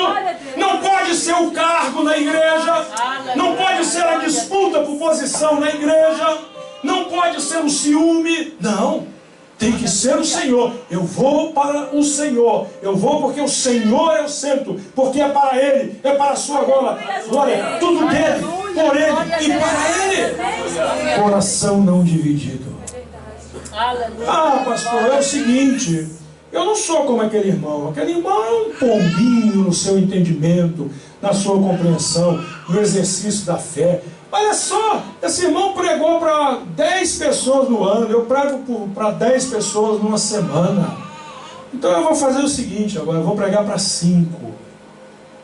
Não pode ser o cargo na igreja. Não pode ser a disputa por posição na igreja. Não pode ser o ciúme. Não. Tem que ser o Senhor. Eu vou para o Senhor. Eu vou porque o Senhor é o centro. Porque é para Ele, é para a sua glória. Tudo dele, por Ele e para Ele. Coração não dividido. Pastor, é o seguinte: eu não sou como aquele irmão. Aquele irmão é um pombinho no seu entendimento, na sua compreensão, no exercício da fé. Olha só, esse irmão pregou para 10 pessoas no ano, eu prego para 10 pessoas numa semana. Então eu vou fazer o seguinte agora, eu vou pregar para 5.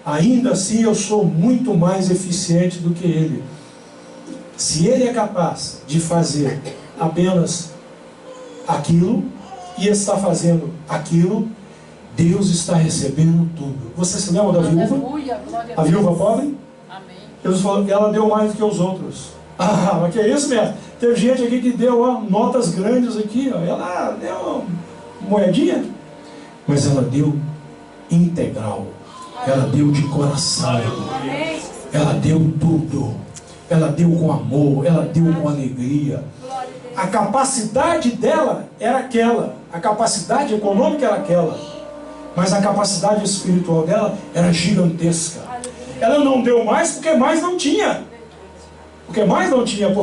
Ainda assim eu sou muito mais eficiente do que ele. Se ele é capaz de fazer apenas aquilo, e está fazendo aquilo, Deus está recebendo tudo. Você se lembra da viúva? A viúva pobre? Jesus falou que ela deu mais do que os outros. Mas que é isso mesmo? Teve gente aqui que deu notas grandes aqui. Ela deu uma moedinha. Mas ela deu integral. Ela deu de coração. Ela deu tudo. Ela deu com amor. Ela deu com alegria. A capacidade dela era aquela. A capacidade econômica era aquela. Mas a capacidade espiritual dela era gigantesca. Ela não deu mais porque mais não tinha. Porque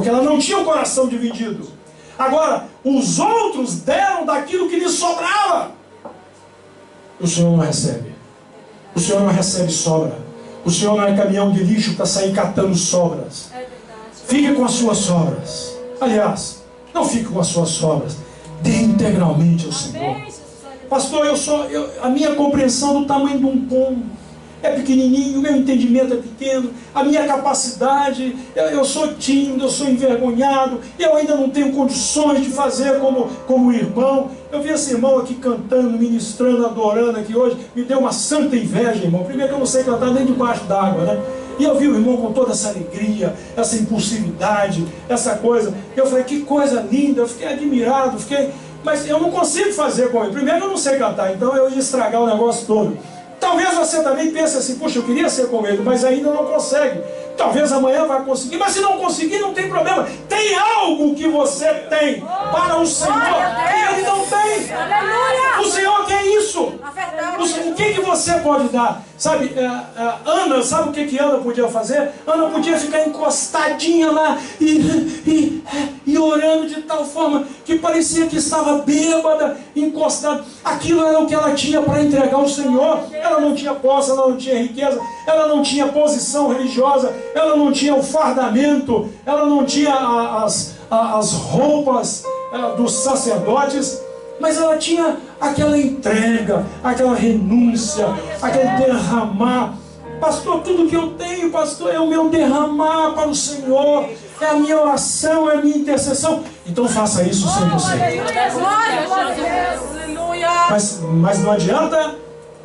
ela não tinha o coração dividido. Agora, os outros deram daquilo que lhes sobrava. O Senhor não recebe. O Senhor não recebe sobra. O Senhor não é caminhão de lixo para sair catando sobras. Fique com as suas sobras. Aliás, não fique com as suas sobras. Dê integralmente ao Senhor. Pastor, a minha compreensão do tamanho de um pombo é pequenininho, o meu entendimento é pequeno, a minha capacidade, eu sou tímido, eu sou envergonhado, eu ainda não tenho condições de fazer como o irmão. Eu vi esse irmão aqui cantando, ministrando, adorando aqui hoje, me deu uma santa inveja, irmão. Primeiro que eu não sei cantar nem debaixo d'água, né? E eu vi o irmão com toda essa alegria, essa impulsividade, essa coisa. Eu falei, que coisa linda, eu fiquei admirado, mas eu não consigo fazer com ele. Primeiro eu não sei cantar, então eu ia estragar o negócio todo. Talvez você também pense assim, puxa, eu queria ser como ele, mas ainda não consegue. Talvez amanhã vai conseguir, mas se não conseguir, não tem problema. Tem algo que você tem para o Senhor que ele não tem. O Senhor quer isso. O que você pode dar? Sabe, Ana, sabe o que Ana podia fazer? Ana podia ficar encostadinha lá e orando de tal forma que parecia que estava bêbada, encostada. Aquilo era o que ela tinha para entregar ao Senhor. Ela não tinha posse, ela não tinha riqueza, ela não tinha posição religiosa, ela não tinha o fardamento, ela não tinha as roupas dos sacerdotes, mas ela tinha aquela entrega, aquela renúncia, aquele derramar. Pastor, tudo que eu tenho, pastor, é o meu derramar para o Senhor, é a minha oração, é a minha intercessão. Então faça isso 100%. Mas não adianta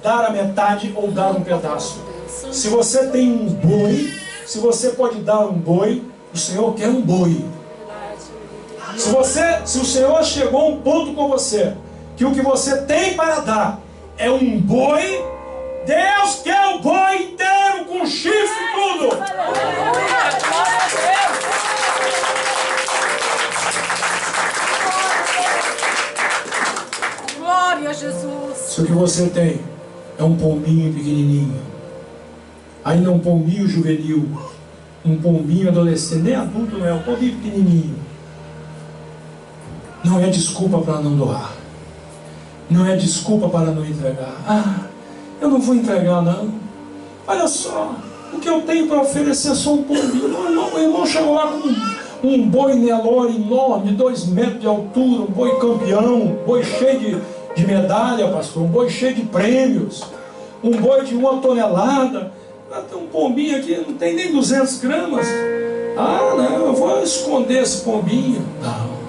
dar a metade ou dar um pedaço. Se você tem um boi, se você pode dar um boi, o Senhor quer um boi. Se o Senhor chegou a um ponto com você, que o que você tem para dar é um boi, Deus quer o boi inteiro, com chifre e tudo. Glória a Jesus. Se o que você tem é um pombinho pequenininho, ainda um pombinho juvenil, um pombinho adolescente, nem adulto não é, um pombinho pequenininho, não é desculpa para não doar. Não é desculpa para não entregar. Eu não vou entregar não. Olha só, o que eu tenho para oferecer é só um pombinho. O irmão chegou lá com um boi Nelore enorme, 2 metros de altura, um boi campeão, um boi cheio de medalha, pastor, um boi cheio de prêmios, um boi de 1 tonelada. Tem um pombinho aqui, não tem nem 200 gramas. Não, eu vou esconder esse pombinho. Não.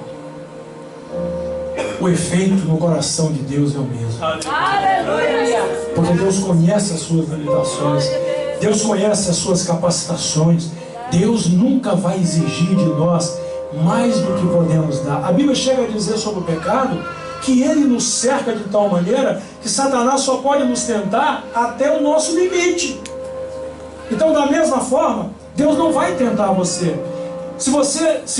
O efeito no coração de Deus é o mesmo. Aleluia. Porque Deus conhece as suas limitações, Deus conhece as suas capacitações. Deus nunca vai exigir de nós mais do que podemos dar. A Bíblia chega a dizer sobre o pecado que ele nos cerca de tal maneira que Satanás só pode nos tentar até o nosso limite. Então, da mesma forma, Deus não vai tentar você. Se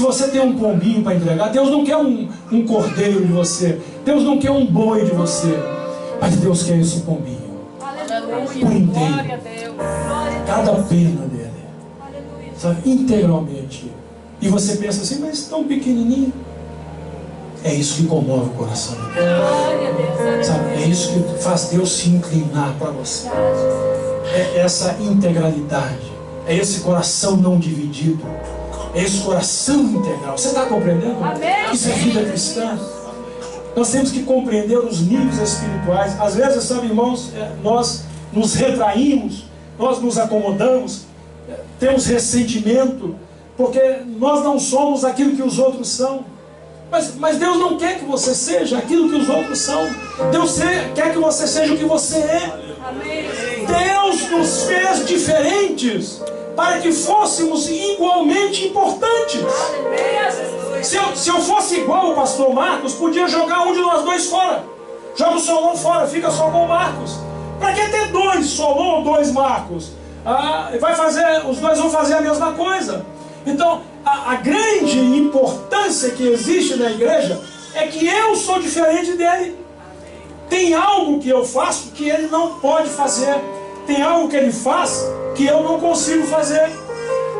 você tem um pombinho para entregar, Deus não quer um cordeiro de você, Deus não quer um boi de você, mas Deus quer esse pombinho por inteiro, cada pena dele, sabe, integralmente. E você pensa assim, mas tão pequenininho. É isso que comove o coração de Deus, sabe? É isso que faz Deus se inclinar para você. É essa integralidade, é esse coração não dividido, é esse coração integral. Você está compreendendo? Amém. Isso é vida cristã. Nós temos que compreender os níveis espirituais. Às vezes, sabe, irmãos, nós nos retraímos, nós nos acomodamos, temos ressentimento, porque nós não somos aquilo que os outros são. Mas Deus não quer que você seja aquilo que os outros são. Deus quer que você seja o que você é. Amém. Deus nos fez diferentes para que fôssemos igualmente importantes. Se eu fosse igual o pastor Marcos, podia jogar um de nós dois fora. Joga o Solon fora, fica só com o Marcos. Para que ter 2 Solon ou 2 Marcos? Os dois vão fazer a mesma coisa. Então, a grande importância que existe na igreja é que eu sou diferente dele. Tem algo que eu faço que ele não pode fazer. Tem algo que ele faz que eu não consigo fazer.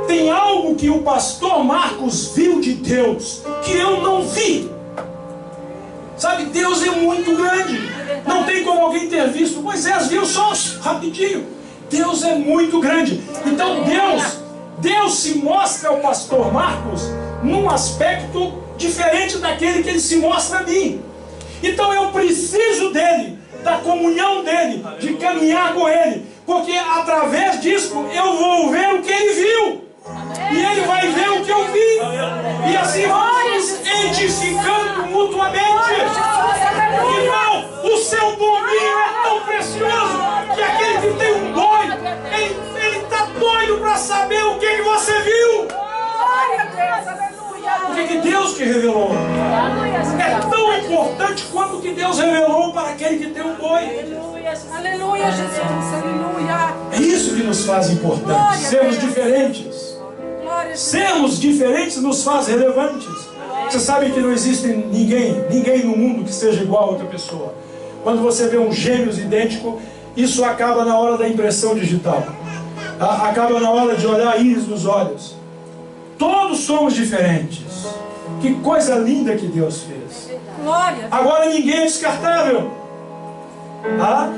Tem algo que o pastor Marcos viu de Deus que eu não vi. Sabe, Deus é muito grande. Não tem como alguém ter visto. Moisés viu só rapidinho. Deus é muito grande. Então Deus se mostra ao pastor Marcos num aspecto diferente daquele que ele se mostra a mim. Então eu preciso dele, da comunhão dele, de caminhar com ele, porque através disso eu vou ver o que ele viu, e ele vai ver o que eu vi, e assim vamos edificando mutuamente. Irmão, o seu pombinho é tão precioso que aquele que tem um boi, ele está doido para saber o que você viu. Glória a Deus, aleluia. O que Deus te revelou é tão importante quanto o que Deus revelou para aquele que tem um boi. Aleluia, Jesus. Aleluia. É isso que nos faz importantes. Glória a Sermos Deus. diferentes. Glória a Deus. Sermos diferentes nos faz relevantes. Você sabe que não existe ninguém no mundo que seja igual a outra pessoa. Quando você vê um gêmeos idêntico, isso acaba na hora da impressão digital. Acaba na hora de olhar a íris nos olhos. Todos somos diferentes. Que coisa linda que Deus fez. Glória. Agora ninguém é descartável.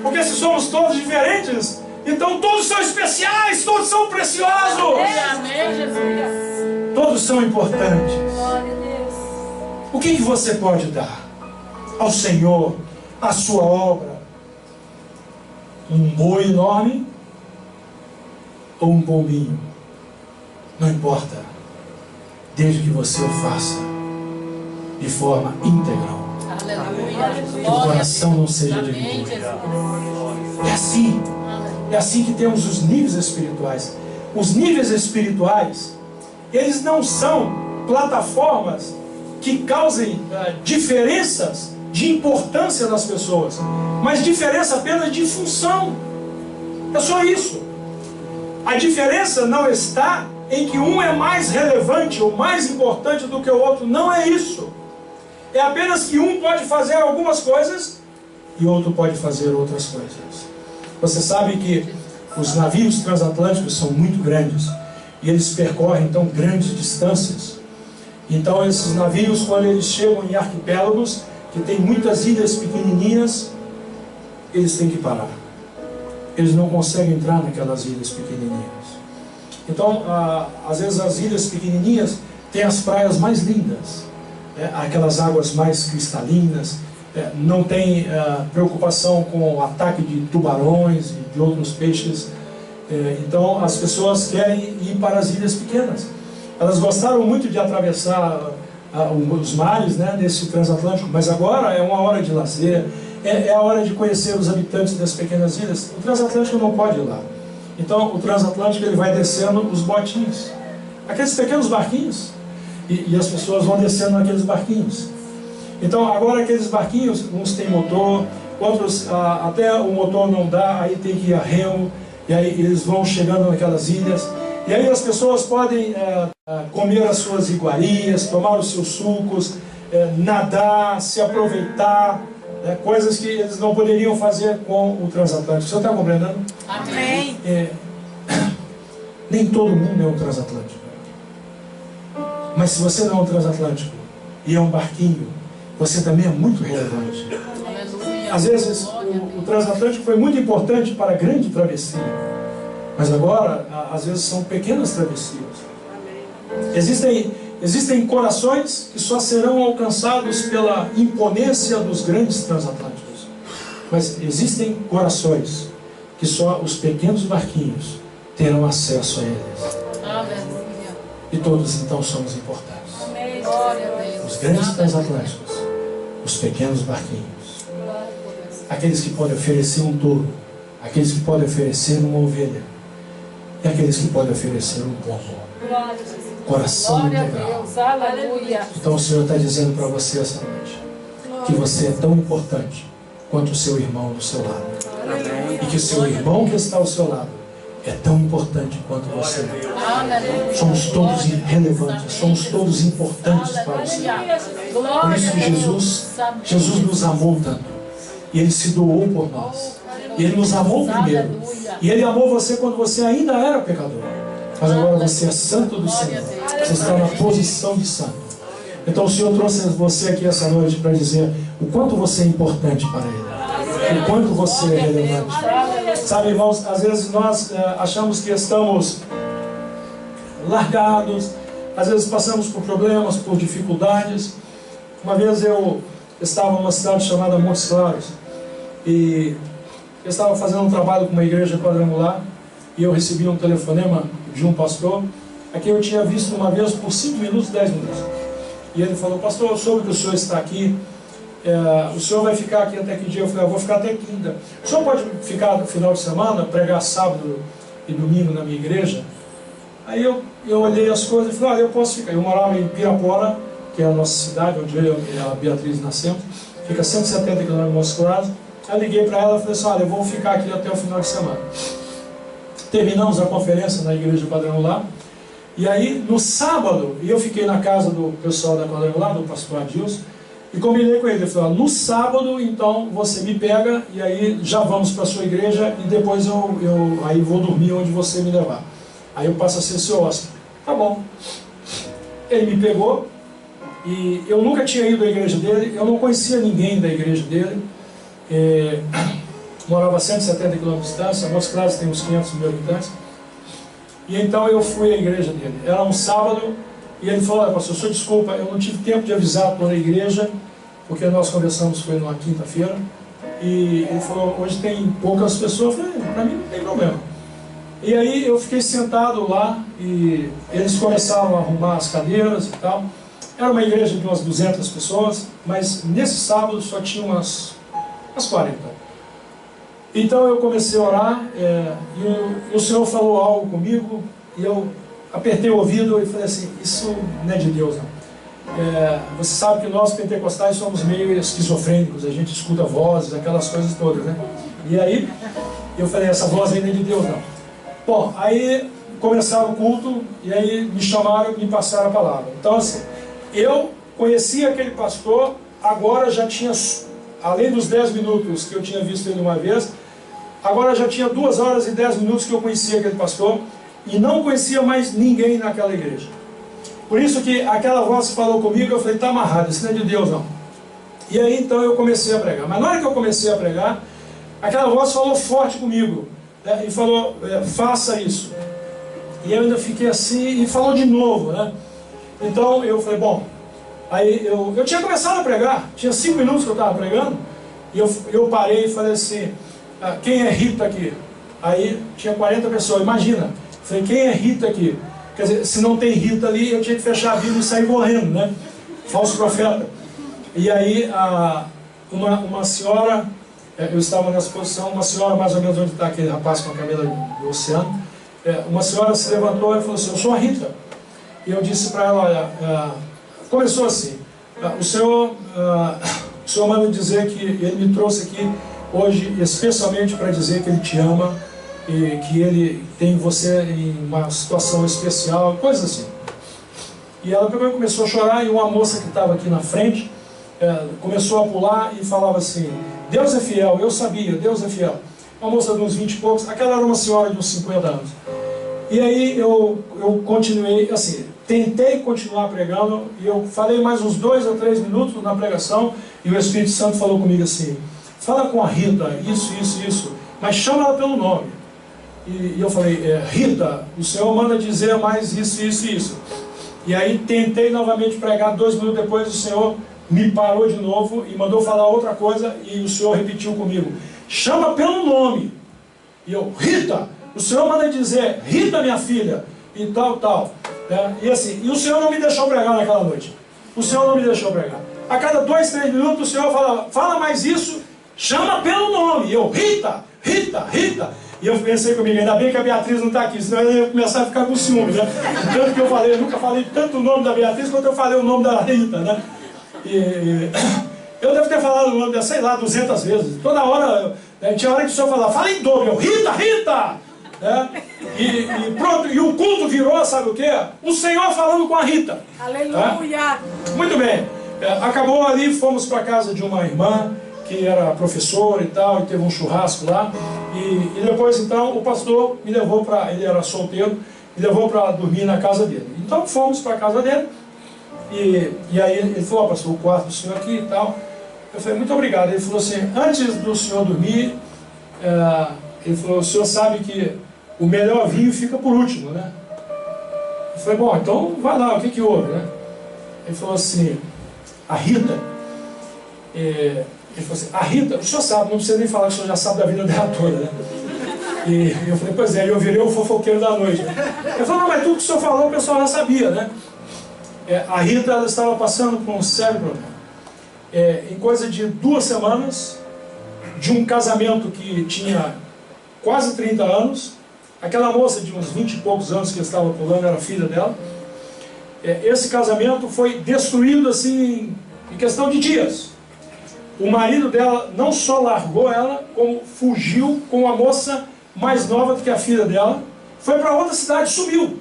Porque se somos todos diferentes, então todos são especiais, todos são preciosos. Amém, Jesus. Todos são importantes. Glória a Deus. O que você pode dar ao Senhor, à sua obra? Um boi enorme ou um pombinho? Não importa, desde que você o faça de forma integral, Aleluia. que o coração não seja dividido. É assim que temos os níveis espirituais. Os níveis espirituais, eles não são plataformas que causem diferenças de importância nas pessoas, mas diferença apenas de função. É só isso. A diferença não está em que um é mais relevante ou mais importante do que o outro. Não é isso. É apenas que um pode fazer algumas coisas e outro pode fazer outras coisas. Você sabe que os navios transatlânticos são muito grandes e eles percorrem então grandes distâncias. Então esses navios, quando eles chegam em arquipélagos que tem muitas ilhas pequenininhas, eles têm que parar. Eles não conseguem entrar naquelas ilhas pequenininhas. Então, às vezes as ilhas pequenininhas têm as praias mais lindas, aquelas águas mais cristalinas, não tem preocupação com o ataque de tubarões e de outros peixes. Então as pessoas querem ir para as ilhas pequenas. Elas gostaram muito de atravessar os mares, nesse transatlântico, mas agora é uma hora de lazer, é a hora de conhecer os habitantes das pequenas ilhas. O transatlântico não pode ir lá. Então o transatlântico ele vai descendo os botinhos, aqueles pequenos barquinhos, e as pessoas vão descendo naqueles barquinhos. Então agora aqueles barquinhos, uns têm motor, outros até o motor não dá, aí tem que ir a remo, e aí eles vão chegando naquelas ilhas, e aí as pessoas podem comer as suas iguarias, tomar os seus sucos, nadar, se aproveitar, coisas que eles não poderiam fazer com o transatlântico. Você está compreendendo? Amém. Nem todo mundo é um transatlântico. Mas se você não é um transatlântico e é um barquinho, você também é muito relevante. Aleluia. Às vezes o transatlântico foi muito importante para a grande travessia, mas agora às vezes são pequenas travessias. Existem corações que só serão alcançados pela imponência dos grandes transatlânticos, mas existem corações que só os pequenos barquinhos terão acesso a eles. Aleluia. E todos então somos importantes. Glória a Deus. Os grandes transatlânticos, os pequenos barquinhos, aqueles que podem oferecer um touro, aqueles que podem oferecer uma ovelha, e aqueles que podem oferecer um pombo. Coração Glória a integral. Deus. Aleluia. Então o Senhor está dizendo para você essa noite que você é tão importante quanto o seu irmão do seu lado. E que o seu irmão que está ao seu lado é tão importante quanto você. Aleluia. Somos todos relevantes, somos todos importantes para o Senhor. Por isso que Jesus nos amou tanto. E Ele se doou por nós. E Ele nos amou primeiro. E Ele amou você quando você ainda era pecador. Mas agora você é santo do Senhor. Você está na posição de santo. Então o Senhor trouxe você aqui essa noite para dizer o quanto você é importante para Ele. O quanto você é relevante. Sabe, irmãos, às vezes nós achamos que estamos largados. Às vezes passamos por problemas, por dificuldades. Uma vez eu estava numa cidade chamada Montes Claros. E eu estava fazendo um trabalho com uma igreja quadrangular. E eu recebi um telefonema de um pastor, a quem eu tinha visto uma vez por 5 minutos, 10 minutos. E ele falou: pastor, eu soube que o senhor está aqui, o senhor vai ficar aqui até que dia? Eu falei: eu vou ficar até quinta. O senhor pode ficar no final de semana, pregar sábado e domingo na minha igreja? Aí eu olhei as coisas e falei: olha, eu posso ficar. Eu morava em Pirapora, que é a nossa cidade, onde eu e a Beatriz nascemos, fica a 170 km de Montes Claros. Aí liguei para ela e falei assim, olha, eu vou ficar aqui até o final de semana. Terminamos a conferência na igreja quadrangular. E aí, no sábado, eu fiquei na casa do pessoal da quadrangular, do pastor Adilson, e combinei com ele. Ele falou, no sábado, então, você me pega, e aí já vamos para a sua igreja, e depois eu aí vou dormir onde você me levar. Aí eu passo a ser seu hóspede. Tá bom. Ele me pegou, e eu nunca tinha ido à igreja dele, eu não conhecia ninguém da igreja dele. Morava a 170 km de distância, Montes Claros tem uns 500 mil habitantes. E então eu fui à igreja dele. Era um sábado, e ele falou, olha, pastor, desculpa, eu não tive tempo de avisar toda a igreja, porque nós conversamos, foi numa quinta-feira, e ele falou, hoje tem poucas pessoas. Eu falei, para mim não tem problema. E aí eu fiquei sentado lá, e eles começaram a arrumar as cadeiras e tal. Era uma igreja de umas 200 pessoas, mas nesse sábado só tinha umas 40. Então eu comecei a orar, e o Senhor falou algo comigo, e eu apertei o ouvido e falei assim, isso não é de Deus não. Você sabe que nós pentecostais somos meio esquizofrênicos, a gente escuta vozes, aquelas coisas todas, né? E aí eu falei, essa voz aí não é de Deus não. Bom, aí começava o culto, e aí me chamaram e me passaram a palavra. Então assim, eu conhecia aquele pastor, agora já tinha, além dos 10 minutos que eu tinha visto ele uma vez, agora já tinha 2 horas e 10 minutos que eu conhecia aquele pastor, e não conhecia mais ninguém naquela igreja. Por isso que aquela voz que falou comigo, eu falei, está amarrado, isso não é de Deus não. E aí então eu comecei a pregar. Mas na hora que eu comecei a pregar, aquela voz falou forte comigo, né, e falou, faça isso. E eu ainda fiquei assim, e falou de novo, né? Então eu falei, bom, aí eu tinha começado a pregar, tinha 5 minutos que eu estava pregando, e eu parei e falei assim, quem é Rita aqui? Aí tinha 40 pessoas, imagina. Falei, quem é Rita aqui? Quer dizer, se não tem Rita ali, eu tinha que fechar a Bíblia e sair correndo, né? Falso profeta. E aí uma senhora, eu estava nessa posição, uma senhora mais ou menos onde está aquele rapaz com a camisa do oceano, uma senhora se levantou e falou assim, eu sou a Rita. E eu disse para ela, olha, começou assim, o senhor manda dizer que ele me trouxe aqui hoje especialmente para dizer que ele te ama e que ele tem você em uma situação especial, coisas assim. E ela pegou e começou a chorar, e uma moça que estava aqui na frente começou a pular e falava assim, Deus é fiel, eu sabia, Deus é fiel. Uma moça de uns 20 e poucos, aquela era uma senhora de uns 50 anos. E aí eu continuei, assim, tentei continuar pregando, e eu falei mais uns 2 ou 3 minutos na pregação, e o Espírito Santo falou comigo assim, fala com a Rita, isso, mas chama ela pelo nome. E eu falei, Rita, o Senhor manda dizer mais isso. E aí tentei novamente pregar, 2 minutos depois o Senhor me parou de novo e mandou falar outra coisa, e o Senhor repetiu comigo, chama pelo nome. E eu, Rita, o Senhor manda dizer, Rita minha filha, e tal. E assim, e o Senhor não me deixou pregar naquela noite. O Senhor não me deixou pregar. A cada 2, 3 minutos o Senhor falava, fala mais isso, chama pelo nome. E eu, Rita. E eu pensei comigo, ainda bem que a Beatriz não está aqui, senão eu ia começar a ficar com ciúme, né? Tanto que eu falei, eu nunca falei tanto o nome da Beatriz quanto eu falei o nome da Rita, né? Eu devo ter falado o nome dela, sei lá, 200 vezes. Toda hora, tinha hora que o Senhor falava, fala em dobro, eu, Rita! E pronto, e o culto virou, sabe o quê? O Senhor falando com a Rita. Aleluia! Muito bem, acabou ali, fomos para a casa de uma irmã, que era professor e tal, e teve um churrasco lá, e depois então o pastor me levou para, ele era solteiro, me levou para dormir na casa dele. Então fomos para a casa dele, e aí ele falou, pastor, o quarto do senhor aqui e tal. Eu falei, muito obrigado. Ele falou assim, antes do senhor dormir, ele falou, o senhor sabe que o melhor vinho fica por último, né? Eu falei, bom, então vai lá, o que houve, né? Ele falou assim, a Rita, ele falou assim, a Rita, o senhor sabe, não precisa nem falar que o senhor já sabe da vida dela toda, né? E eu falei, pois é, eu virei o fofoqueiro da noite. Ele falou, não, mas tudo que o senhor falou o pessoal já sabia, né? A Rita, ela estava passando por um sério problema. Em coisa de 2 semanas, de um casamento que tinha quase 30 anos, aquela moça de uns 20 e poucos anos que estava pulando era filha dela, esse casamento foi destruído assim em questão de dias. o marido dela não só largou ela, como fugiu com uma moça mais nova do que a filha dela, foi para outra cidade, sumiu.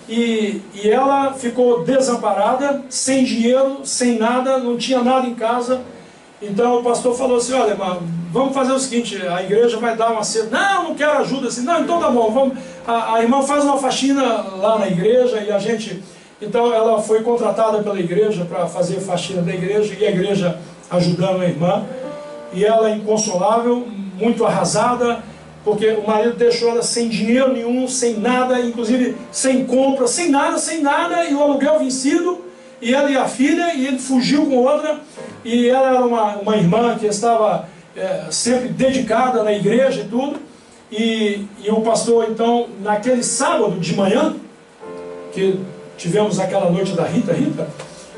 E ela ficou desamparada, sem dinheiro, sem nada, não tinha nada em casa. Então o pastor falou assim, olha, irmã, vamos fazer o seguinte, a igreja vai dar uma cesta. Não quero ajuda. Assim, não, então tá bom, vamos. A irmã faz uma faxina lá na igreja e a gente... Então ela foi contratada pela igreja para fazer faxina da igreja e a igreja ajudando a irmã. E ela, inconsolável, muito arrasada, porque o marido deixou ela sem dinheiro nenhum, sem nada, inclusive sem compra, sem nada, e o aluguel vencido, e ela e a filha, e ele fugiu com outra, e ela era uma irmã que estava sempre dedicada na igreja e tudo, e o pastor, então, naquele sábado de manhã, que tivemos aquela noite da Rita,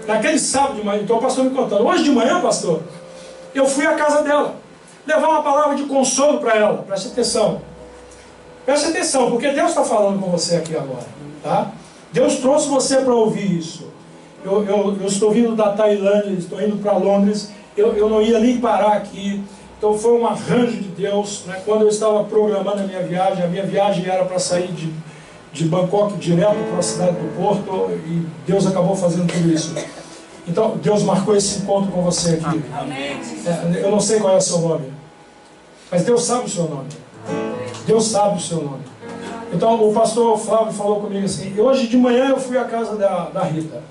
naquele sábado de manhã, então o pastor me contando, hoje de manhã, pastor, eu fui à casa dela, levar uma palavra de consolo para ela. Preste atenção, porque Deus está falando com você aqui agora, tá? Deus trouxe você para ouvir isso. Eu estou vindo da Tailândia, estou indo para Londres, eu não ia nem parar aqui, então foi um arranjo de Deus, né? Quando eu estava programando a minha viagem era para sair de Bangkok direto para a cidade do Porto, e Deus acabou fazendo tudo isso. Então, Deus marcou esse encontro com você aqui. Eu não sei qual é o seu nome, mas Deus sabe o seu nome. Deus sabe o seu nome. Então, o pastor Flávio falou comigo assim, hoje de manhã eu fui à casa da Rita,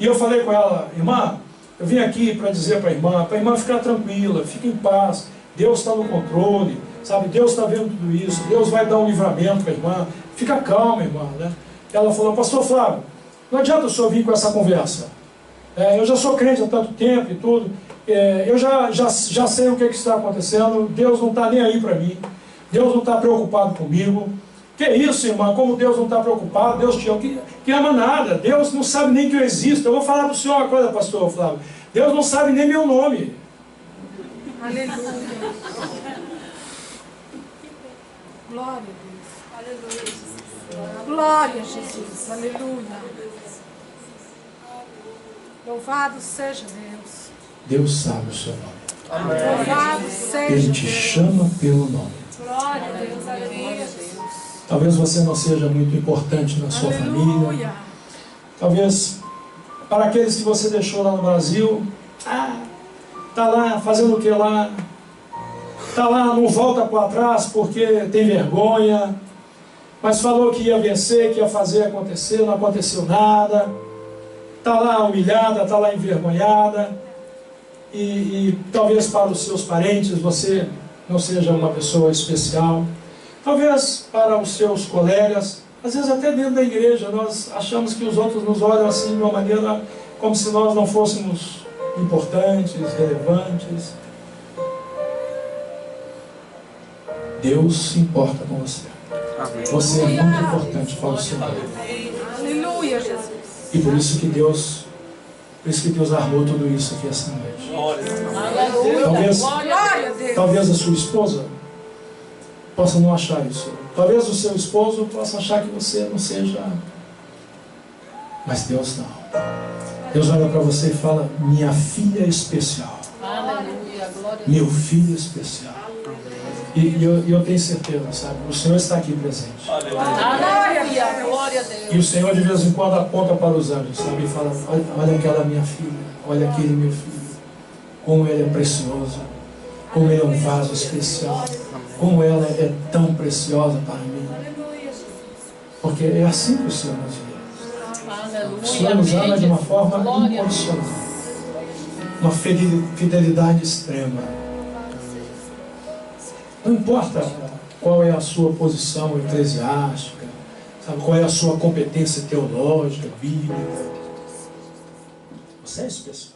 e eu falei com ela, irmã, eu vim aqui para dizer para a irmã ficar tranquila, fique em paz, Deus está no controle, sabe, Deus está vendo tudo isso, Deus vai dar um livramento para a irmã, fica calma, irmã, né? Ela falou, pastor Flávio, não adianta o senhor vir com essa conversa. Eu já sou crente há tanto tempo e tudo, eu já sei o que está acontecendo, Deus não está nem aí para mim, Deus não está preocupado comigo. Que isso, irmã, como Deus não está preocupado, Deus te ama, que ama nada, Deus não sabe nem que eu existo. Eu vou falar para o senhor uma coisa, pastor Flávio, Deus não sabe nem meu nome. Aleluia. Glória a Deus. Aleluia. Glória a Jesus. Aleluia. Louvado seja Deus. Deus sabe o seu nome. Louvado seja Ele te Deus. chama pelo nome. Glória a Deus. Aleluia. Talvez você não seja muito importante na sua família. Aleluia. Talvez para aqueles que você deixou lá no Brasil, está lá fazendo o que lá? Está lá, não volta para trás porque tem vergonha, mas falou que ia vencer, que ia fazer acontecer, não aconteceu nada. Está lá humilhada, está lá envergonhada, e talvez para os seus parentes você não seja uma pessoa especial, talvez para os seus colegas, às vezes até dentro da igreja, nós achamos que os outros nos olham assim de uma maneira como se nós não fôssemos importantes, relevantes. Deus se importa com você. Você é muito importante para o Senhor. Aleluia, Jesus. E por isso que Deus armou tudo isso aqui essa noite. Talvez a sua esposa possa não achar isso. Talvez o seu esposo possa achar que você não seja. Mas Deus não. Deus olha para você e fala, minha filha especial. Aleluia, glória a Deus. Meu filho especial. E eu tenho certeza, sabe? O Senhor está aqui presente. Aleluia, glória a Deus. E o Senhor de vez em quando aponta para os anjos, sabe? E fala, olha aquela minha filha, olha aquele meu filho. Como ele é precioso, como ele é um vaso especial, como ela é tão preciosa para mim. Porque é assim que o Senhor nos vê. Aleluia, O Senhor nos ama de uma amém, forma glória a Deus. incondicional. Uma fidelidade extrema. Não importa qual é a sua posição eclesiástica, sabe, qual é a sua competência teológica, bíblica. Você é especial.